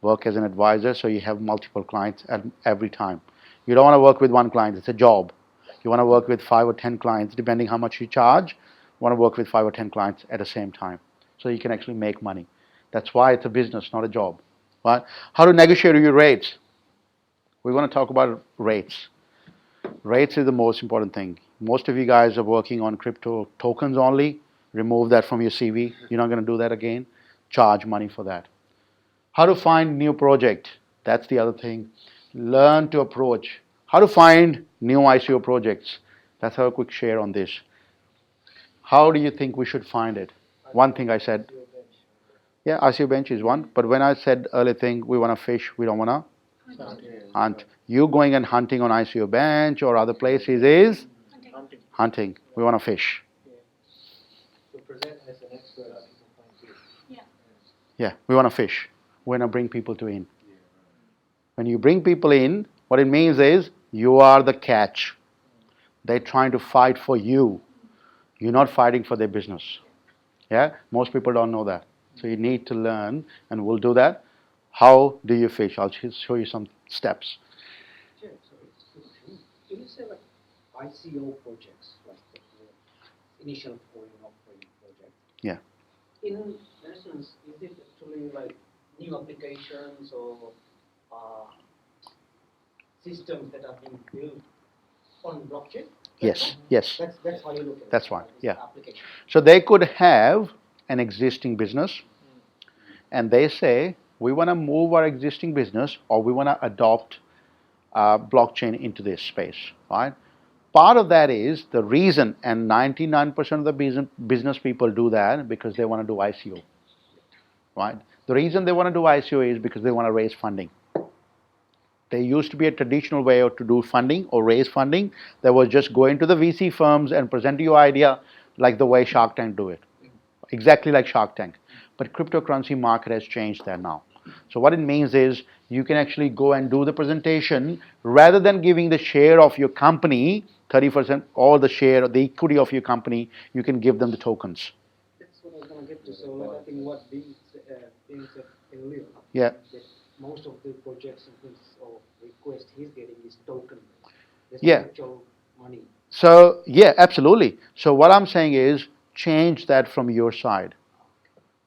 work as an advisor so you have multiple clients at every time. You don't want to work with one client, it's a job. You want to work with 5 or 10 clients, depending how much you charge. You want to work with 5 or 10 clients at the same time, so you can actually make money. That's why it's a business, not a job. Right? How to negotiate your rates. We want to talk about rates. Rates is the most important thing. Most of you guys are working on crypto tokens only. Remove that from your CV. You're not going to do that again. Charge money for that. How to find new project. That's the other thing. Learn to approach. How to find new ICO projects. Let's have a quick share on this. How do you think we should find it? One thing I said. Yeah, ICO bench is one. But when I said earlier thing, we want to fish, we don't want to hunt. You going and hunting on ICO bench or other places is hunting. We want to fish. To present as an expert, people find you. Yeah, we want to fish. We want to bring people to in. When you bring people in, what it means is you are the catch. They're trying to fight for you. You're not fighting for their business. Yeah, most people don't know that. So you need to learn, and we'll do that. How do you fish? I'll show you some steps. Yeah, so can you say like ICO projects, like the initial coin offering project? Yeah. In essence, is it actually like new applications or systems that are being built on blockchain? Yes. That's how you look at it. That's right, It's yeah. Application. So they could have an existing business, and they say, we want to move our existing business, or we want to adopt blockchain into this space, right? Part of that is the reason, and 99% of the business people do that because they want to do ICO, right? The reason they want to do ICO is because they want to raise funding. There used to be a traditional way to do funding or raise funding. That was just go into the VC firms and present your idea like the way Shark Tank do it. Exactly like Shark Tank. But cryptocurrency market has changed that now. So what it means is you can actually go and do the presentation rather than giving the share of your company, 30% or the share, the equity of your company, you can give them the tokens. That's what I was going to get to. So like, I think what being said earlier, Yeah. that most of the projects and things or requests he's getting is token. There's Yeah. no actual money. So, yeah, absolutely. So what I'm saying is change that from your side.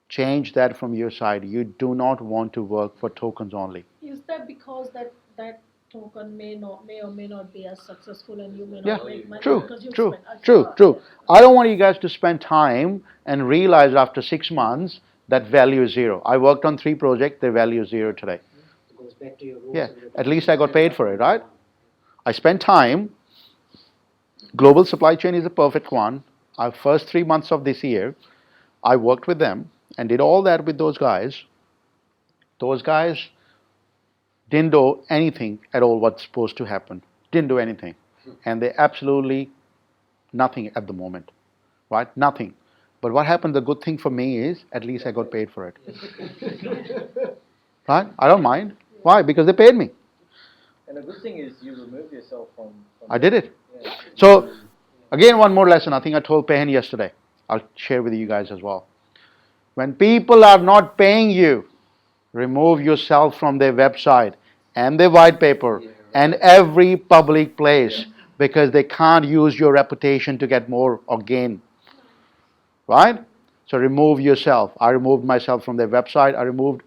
Change that from your side. You do not want to work for tokens only. Is that because that token may or may not be as successful and you may Yeah, not make money true, because you true, spent true, true. I don't want you guys to spend time and realize after 6 months that value is zero. I worked on 3 projects, their value is zero today. It goes back to your rules. Yeah, and at least I got paid for it, right? I spent time. Global supply chain is a perfect one. Our first 3 months of this year, I worked with them and did all that with those guys. Those guys didn't do anything at all what's supposed to happen. Didn't do anything. And they absolutely nothing at the moment, right? Nothing. But what happened, the good thing for me is at least I got paid for it. Right? I don't mind. Why? Because they paid me. And the good thing is you remove yourself from I did it. yeah. So, again, one more lesson. I think I told Pehan yesterday. I'll share with you guys as well. When people are not paying you, remove yourself from their website and their white paper and every public place because they can't use your reputation to get more or gain. Right? So remove yourself. I removed myself from their website.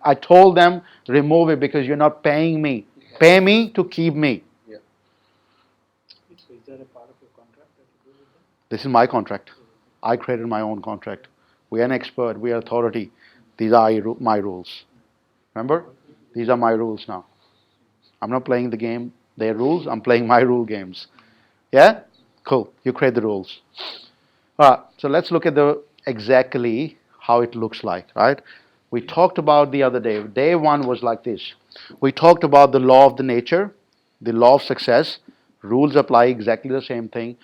I told them, remove it because you're not paying me. Pay me to keep me. So is that a part of your contract that you do with them? This is my contract. I created my own contract. We are an expert. We are authority. These are my rules. Remember? These are my rules now. I'm not playing the game, their rules. I'm playing my rule games. Yeah? Cool. You create the rules. All right. So let's look at exactly how it looks like, right? We talked about the other day. Day 1 was like this. We talked about the law of the nature, the law of success. Rules apply exactly the same thing.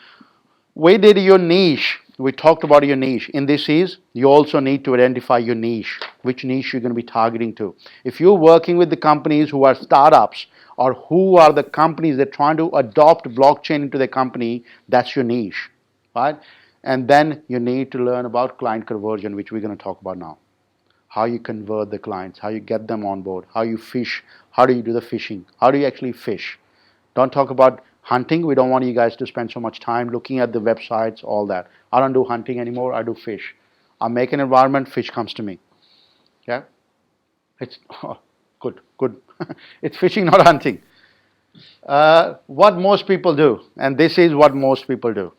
We did your niche. We talked about your niche. In this you also need to identify your niche, which niche you're going to be targeting to. If you're working with the companies who are startups or who are the companies that are trying to adopt blockchain into their company, that's your niche, right? And then you need to learn about client conversion, which we're going to talk about now. How you convert the clients, how you get them on board, how you fish, how do you do the fishing, how do you actually fish. Don't talk about hunting. We don't want you guys to spend so much time looking at the websites, all that. I don't do hunting anymore. I do fish. I make an environment, fish comes to me. Yeah? It's good. It's fishing, not hunting. What most people do, and this is what most people do.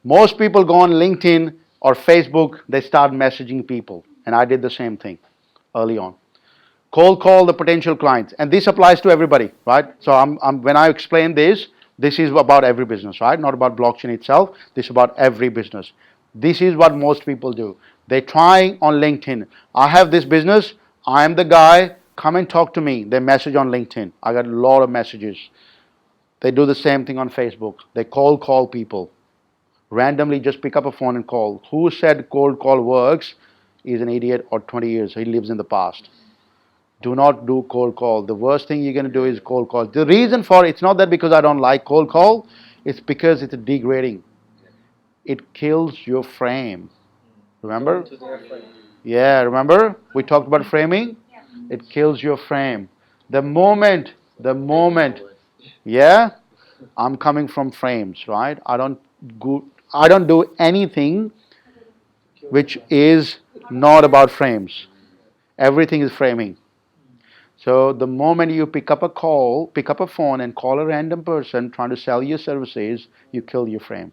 Most people go on LinkedIn or Facebook, they start messaging people. And I did the same thing early on. Cold call the potential clients. And this applies to everybody, right? So when I explain this is about every business, right? Not about blockchain itself. This is about every business. This is what most people do. They try on LinkedIn. I have this business. I am the guy. Come and talk to me. They message on LinkedIn. I got a lot of messages. They do the same thing on Facebook. They cold call people. Randomly just pick up a phone and call. Who said cold call works is an idiot or 20 years. He lives in the past. Do not do cold call. The worst thing you're going to do is cold call. The reason for it's not that because I don't like cold call. It's because it's degrading. It kills your frame. Remember? Yeah, remember? We talked about framing. It kills your frame. The moment, yeah, I'm coming from frames, right? I don't do anything which is not about frames. Everything is framing. So the moment you pick up a phone and call a random person trying to sell your services, you kill your frame.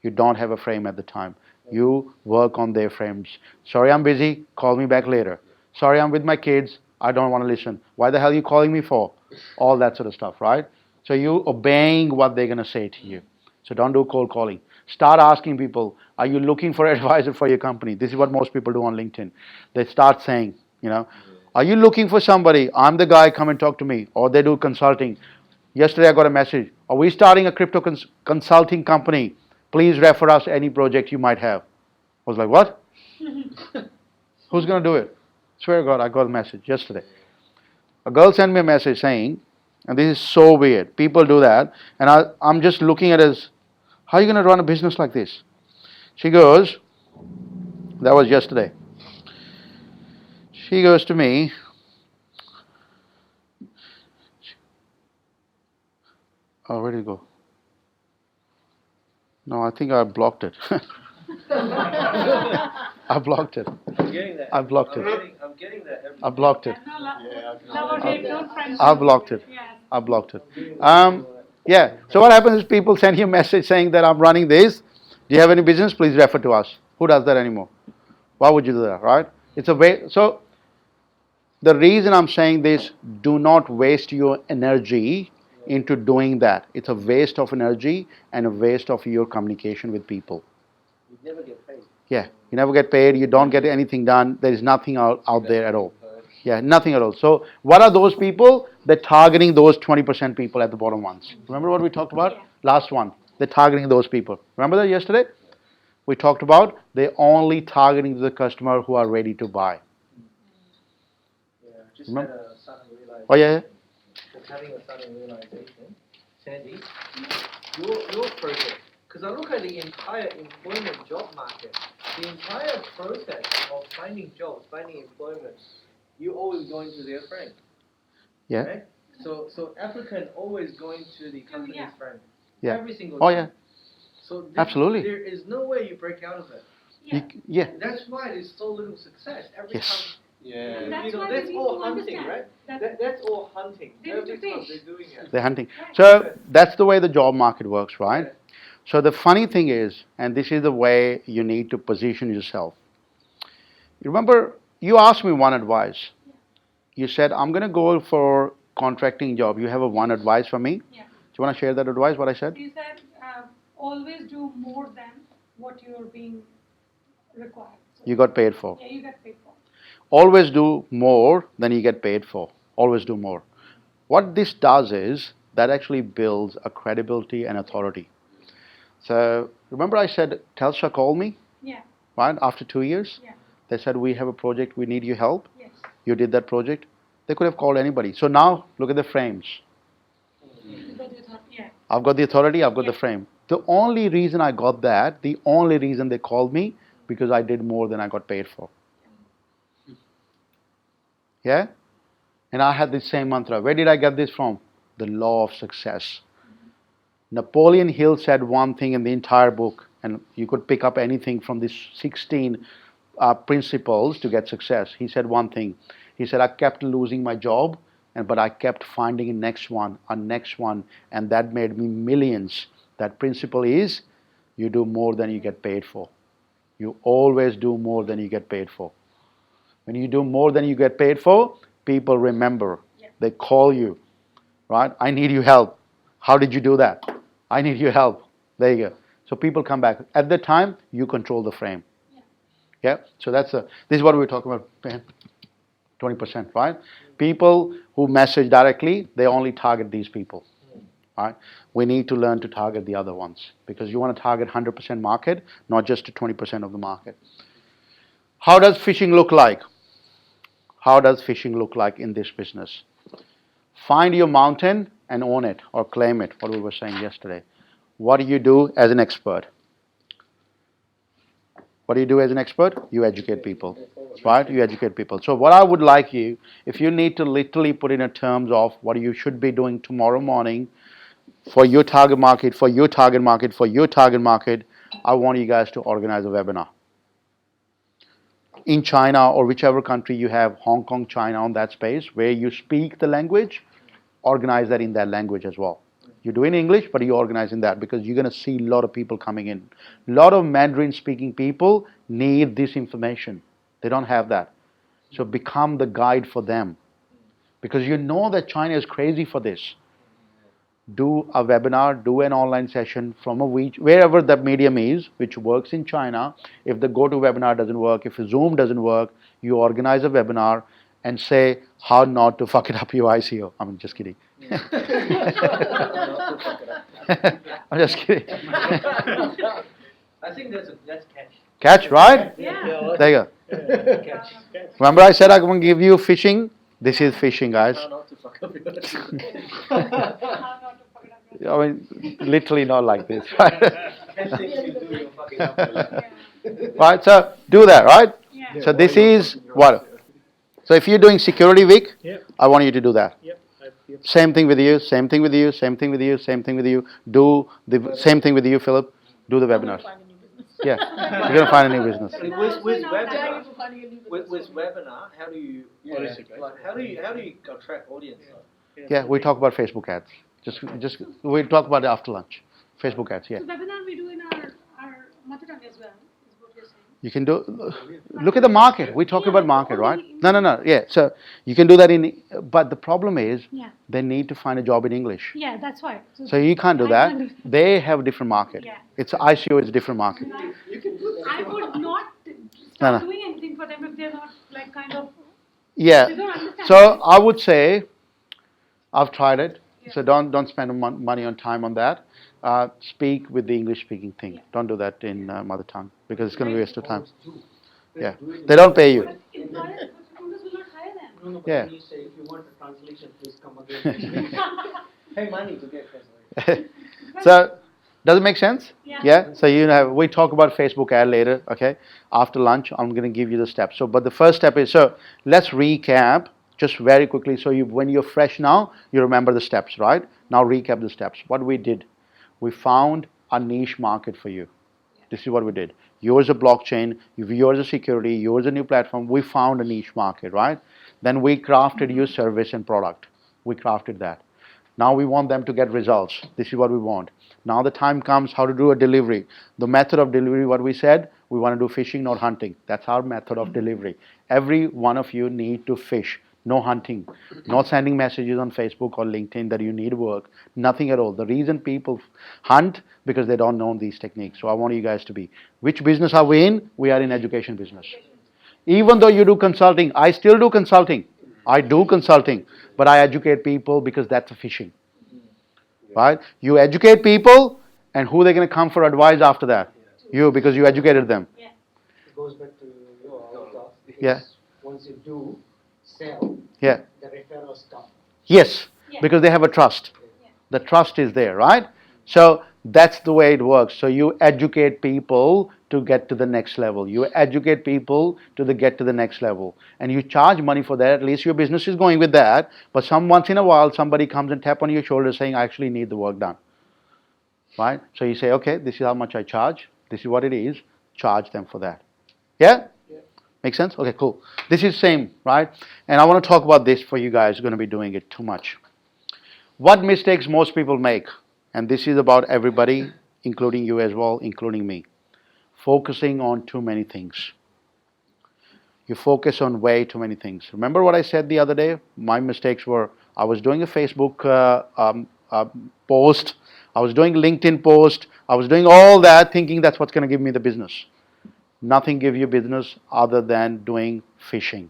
You don't have a frame at the time. You work on their frames. Sorry, I'm busy. Call me back later. Sorry, I'm with my kids. I don't want to listen. Why the hell are you calling me for? All that sort of stuff, right? So you obeying what they're going to say to you. So don't do cold calling. Start asking people, are you looking for an advisor for your company? This is what most people do on LinkedIn. They start saying, are you looking for somebody? I'm the guy, come and talk to me. Or they do consulting. Yesterday I got a message. Are we starting a crypto consulting company? Please refer us any project you might have. I was like, what? Who's going to do it? Swear to God, I got a message yesterday. A girl sent me a message saying, and this is so weird. People do that. And I'm just looking at it as, how are you going to run a business like this? She goes, that was yesterday. She goes to me, oh, where did it go? No, I think I blocked it. I blocked it. I'm getting that. I blocked it. I'm getting that. I blocked it. I blocked it. I blocked it. Yeah. So what happens is people send you a message saying that I'm running this. Do you have any business? Please refer to us. Who does that anymore? Why would you do that, right? It's a way. So the reason I'm saying this, do not waste your energy into doing that. It's a waste of energy and a waste of your communication with people. You never get paid. Yeah, you never get paid, you don't get anything done, there is nothing out there at all. Yeah, nothing at all. So what are those people? They're targeting those 20% people at the bottom ones. Remember what we talked about? Yeah. Last one. They're targeting those people. Remember that yesterday? We talked about they're only targeting the customer who are ready to buy. Yeah, just Remember? had a sudden realization. Oh, yeah? Just having a sudden realization. Sandy, your project, because I look at the entire employment job market, the entire process of finding jobs, finding employment, you always going to their friend. Yeah. Right? So African always going to the company's yeah. friend. Yeah. Every single Oh, time. yeah. So Absolutely. there is no way you break out of it. Yeah. Yeah. That's why there's so little success. Every Yes. time Yeah. And that's you know, why that's we need all to hunting, understand right? that That's all hunting. They need to Every time fish. they're doing it. They're hunting. So that's the way the job market works, right? Yeah. So the funny thing is, and this is the way you need to position yourself. You remember, you asked me one advice. You said, I'm going to go for contracting job. You have a one advice for me? Yeah. Do you want to share that advice, what I said? He said, always do more than what you're being required. So, You got paid for. yeah, you get paid for. Always do more than you get paid for. Always do more. What this does is, that actually builds a credibility and authority. So, remember I said, Telstra called me, Yeah, right, after 2 years? yeah, They said, we have a project, we need your help. yes. You did that project. They could have called anybody. So now, look at the frames. Yeah, I've got the authority, I've got the Yeah. frame. The only reason I got that, the only reason they called me, because I did more than I got paid for. Yeah? And I had this same mantra. Where did I get this from? The law of success. Napoleon Hill said one thing in the entire book, and you could pick up anything from these 16 principles to get success. He said one thing. He said, I kept losing my job, but I kept finding a next one, and that made me millions. That principle is, you do more than you get paid for. You always do more than you get paid for. When you do more than you get paid for, people remember. Yeah. They call you, right? I need your help. How did you do that? I need your help. There you go. So people come back. At the time, you control the frame. Yeah. So this is what we're talking about. 20%, right? People who message directly, they only target these people. Right? We need to learn to target the other ones, because you want to target 100% market, not just to 20% of the market. How does fishing look like? How does fishing look like in this business? Find your mountain and own it or claim it, what we were saying yesterday. What do you do as an expert? What do you do as an expert? You educate people, right? You educate people. So what I would like you, if you need to literally put in a terms of what you should be doing tomorrow morning for your target market, for your target market, for your target market, I want you guys to organize a webinar. In China or whichever country you have, Hong Kong, China, on that space, where you speak the language, organize that in that language as well. You do in English, but you organize in that, because you're going to see a lot of people coming in. A lot of Mandarin speaking people need this information. They don't have that. So become the guide for them, because you know that China is crazy for this. Do a webinar, do an online session from wherever that medium is, which works in China. If the GoToWebinar doesn't work, if Zoom doesn't work, you organize a webinar and say how not to fuck it up your ICO. I'm just kidding. I'm just kidding. I think that's catch. Catch, right? Yeah. There you go. Catch. Remember I said I'm going to give you fishing? This is fishing, guys. How not to fuck up your How not to forget about I mean, literally not like this, right? Catch things you do, you're fucking up your life. Yeah. Right, so do that, right? Yeah. So this is what? So if you're doing security week, Yep. I want you to do that. Yep. Yep. Same thing with you, same thing with you, same thing with you, same thing with you. Do the same thing with you, Philip. Do the webinars. Yeah, you're going to find a new business. With Not webinar, that with webinar, how do you how do you attract audience? Yeah, we talk about Facebook ads. Just we'll talk about it after lunch. Facebook ads, yeah. So webinar we do in our mother tongue as well, is what you're saying. You can do, look at the market. We talk about market, right? No. Yeah, so you can do that but the problem is Yeah. they need to find a job in English. Yeah, that's why. So you can't do I that. can't do that. They have a different market. Yeah. It's ICO is a different market. I would not No, start no. doing anything for them if they're not like kind of. Yeah. They don't understand. So I would say, I've tried it. So don't spend money on time on that. Speak with the English speaking thing. Yeah. Don't do that in mother tongue because it's going to be a waste of time. Do. Yeah. Do it They don't pay you. But employers, recruiters will not hire them. No, but Yeah. when you say if you want a translation, please come again. Pay money to get translated. So does it make sense? Yeah. So we talk about Facebook ad later. Okay. After lunch, I'm going to give you the steps. So, but the first step is, so let's recap just very quickly. So when you're fresh now, you remember the steps, right? Now recap the steps. What we did, we found a niche market for you. This is what we did. Yours a blockchain, yours a security, yours a new platform. We found a niche market, right? Then we crafted your service and product. We crafted that. Now we want them to get results. This is what we want. Now the time comes how to do a delivery. The method of delivery, what we said, we want to do fishing, not hunting. That's our method of delivery. Every one of you need to fish, no hunting, not sending messages on Facebook or LinkedIn that you need work, nothing at all. The reason people hunt, because they don't know these techniques. So I want you guys to be. Which business are we in? We are in education business. Even though you do consulting, I still do consulting. I do consulting, but I educate people because that's a fishing. Right? You educate people, and who they're going to come for advice after that? You, because you educated them. It goes back to your thought. Yeah. Once you do sell, Yeah. the referrals come. Yes, Yeah. because they have a trust. Yeah. The trust is there, right? So that's the way it works. So you educate people to get to the next level. You educate people to get to the next level. And you charge money for that. At least your business is going with that. But once in a while, somebody comes and tap on your shoulder saying, I actually need the work done. Right? So you say, okay, this is how much I charge. This is what it is. Charge them for that. Yeah? Make sense? Okay, cool. This is same, right? And I want to talk about this for you guys. Going to be doing it too much. What mistakes most people make? And this is about everybody, including you as well, including me. Focusing on too many things. You focus on way too many things. Remember what I said the other day? My mistakes were, I was doing a Facebook post, I was doing LinkedIn post, I was doing all that thinking that's what's going to give me the business. Nothing gives you business other than doing fishing.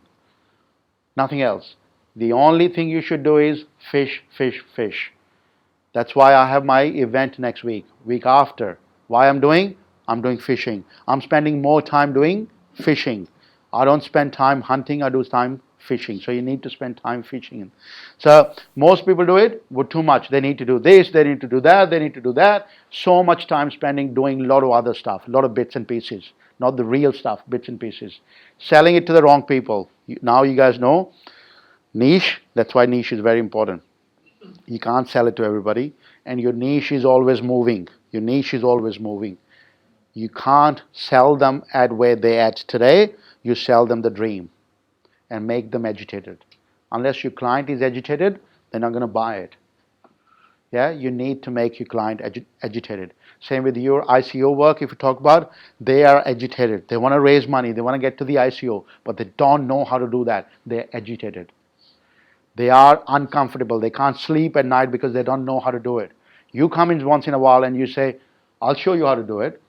Nothing else. The only thing you should do is fish, fish, fish. That's why I have my event next week after. Why I'm doing? I'm doing fishing. I'm spending more time doing fishing. I don't spend time hunting, I do time fishing. So you need to spend time fishing. So most people do it with too much. They need to do this, they need to do that, they need to do that. So much time spending doing a lot of other stuff, a lot of bits and pieces. Not the real stuff, bits and pieces. Selling it to the wrong people. Now you guys know. Niche, that's why niche is very important. You can't sell it to everybody. And your niche is always moving. Your niche is always moving. You can't sell them at where they're at today. You sell them the dream and make them agitated. Unless your client is agitated, they're not going to buy it. Yeah, you need to make your client agitated. Same with your ICO work, if you talk about, they are agitated. They want to raise money, they want to get to the ICO, but they don't know how to do that. They're agitated. They are uncomfortable. They can't sleep at night because they don't know how to do it. You come in once in a while and you say, I'll show you how to do it.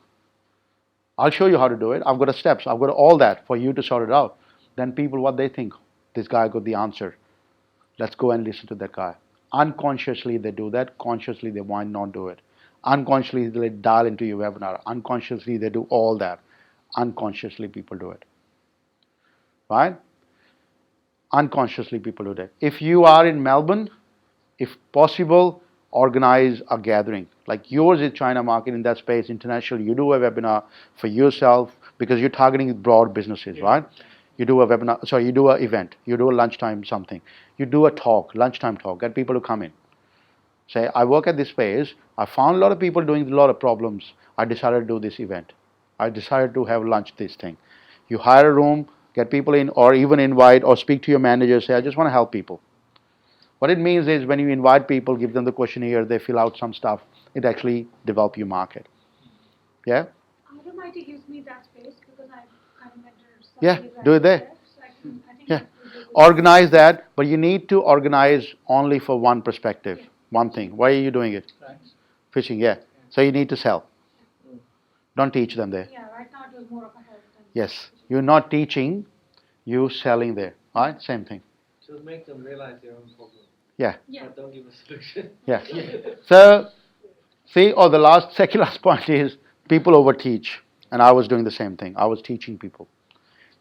I'll show you how to do it. I've got the steps. I've got all that for you to sort it out. Then people, what they think? This guy got the answer. Let's go and listen to that guy. Unconsciously they do that. Consciously they might not do it. Unconsciously they dial into your webinar. Unconsciously they do all that. Unconsciously people do it. Right? Unconsciously people do that. If you are in Melbourne, if possible, organize a gathering. Like yours is China market in that space, international. You do a webinar for yourself because you're targeting broad businesses, right? You do a webinar, sorry, you do an event. You do a lunchtime something. You do a talk, lunchtime talk. Get people to come in. Say, I work at this space. I found a lot of people doing a lot of problems. I decided to do this event. I decided to have lunch this thing. You hire a room, get people in, or even invite or speak to your manager. Say, I just want to help people. What it means is when you invite people, give them the questionnaire, they fill out some stuff, it actually develops your market. Yeah? RMIT gives me that space because I Yeah, somebody do it there. So I think Yeah. that would be good. Organize that, but you need to organize only for one perspective, one thing. Why are you doing it? Fishing, yeah. So you need to sell. Don't teach them there. Yeah, right now it was more of a help than. Yes, you're not teaching, you selling there. Right? Same thing. To make them realize their own problem, Yeah, Yeah. but don't give a solution. yeah. So, see, the last point is people overteach, and I was doing the same thing. I was teaching people.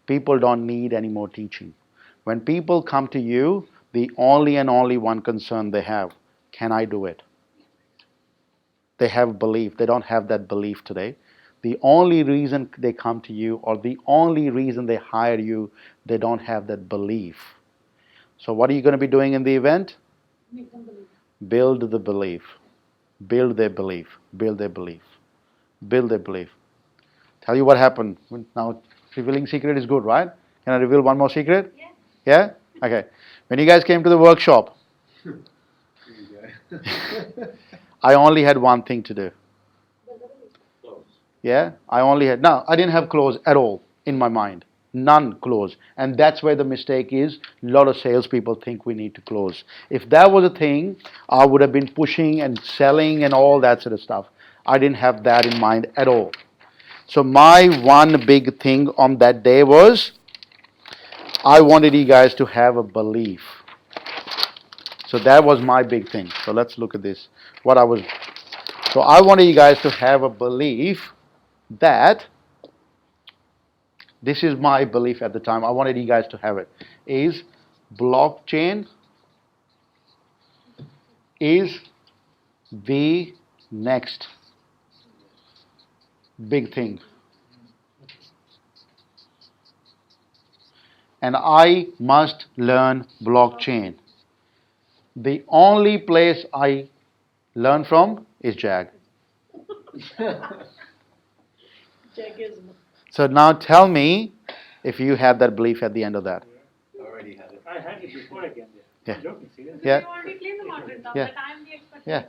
People don't need any more teaching. When people come to you, the only and only one concern they have, can I do it? They have belief. They don't have that belief today. The only reason they come to you, or the only reason they hire you, they don't have that belief. So what are you going to be doing in the event? Make them believe. Build the belief. Build their belief. Build their belief. Build their belief. Tell you what happened. Now, revealing secret is good, right? Can I reveal one more secret? Yeah. Yeah? Okay. When you guys came to the workshop, I only had one thing to do. Yeah? I didn't have close at all in my mind. None close. And that's where the mistake is. A lot of salespeople think we need to close. If that was a thing, I would have been pushing and selling and all that sort of stuff. I didn't have that in mind at all. So my one big thing on that day was, I wanted you guys to have a belief. So that was my big thing. So let's look at this. So I wanted you guys to have a belief that, this is my belief at the time, I wanted you guys to have it, is blockchain is the next big thing. And I must learn blockchain. The only place I learn from is JAG. Jagism. So now tell me if you have that belief at the end of that. I already had it. I had it before again Yeah. there. Joking, seriously. Yeah. You already cleared the mountain top, Yeah. but I'm the expert. Yeah.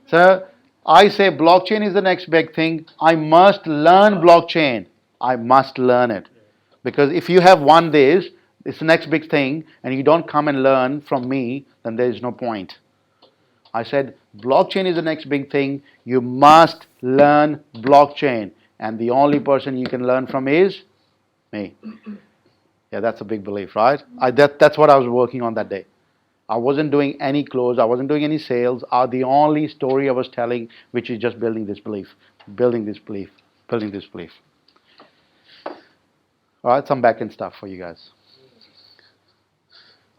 So I say blockchain is the next big thing. I must learn blockchain. I must learn it. Because if you have won this, it's the next big thing, and you don't come and learn from me, then there is no point. I said blockchain is the next big thing. You must learn blockchain. And the only person you can learn from is me. Yeah, that's a big belief, right? That's what I was working on that day. I wasn't doing any close. I wasn't doing any sales. The only story I was telling, which is just building this belief, building this belief, building this belief. All right, some back-end stuff for you guys.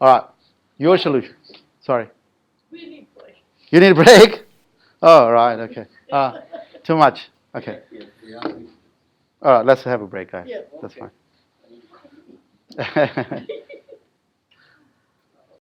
All right, your solution. Sorry. We need break. You need a break? Oh, right, okay. Too much. Okay. All right, let's have a break, guys. Yeah, That's okay. fine.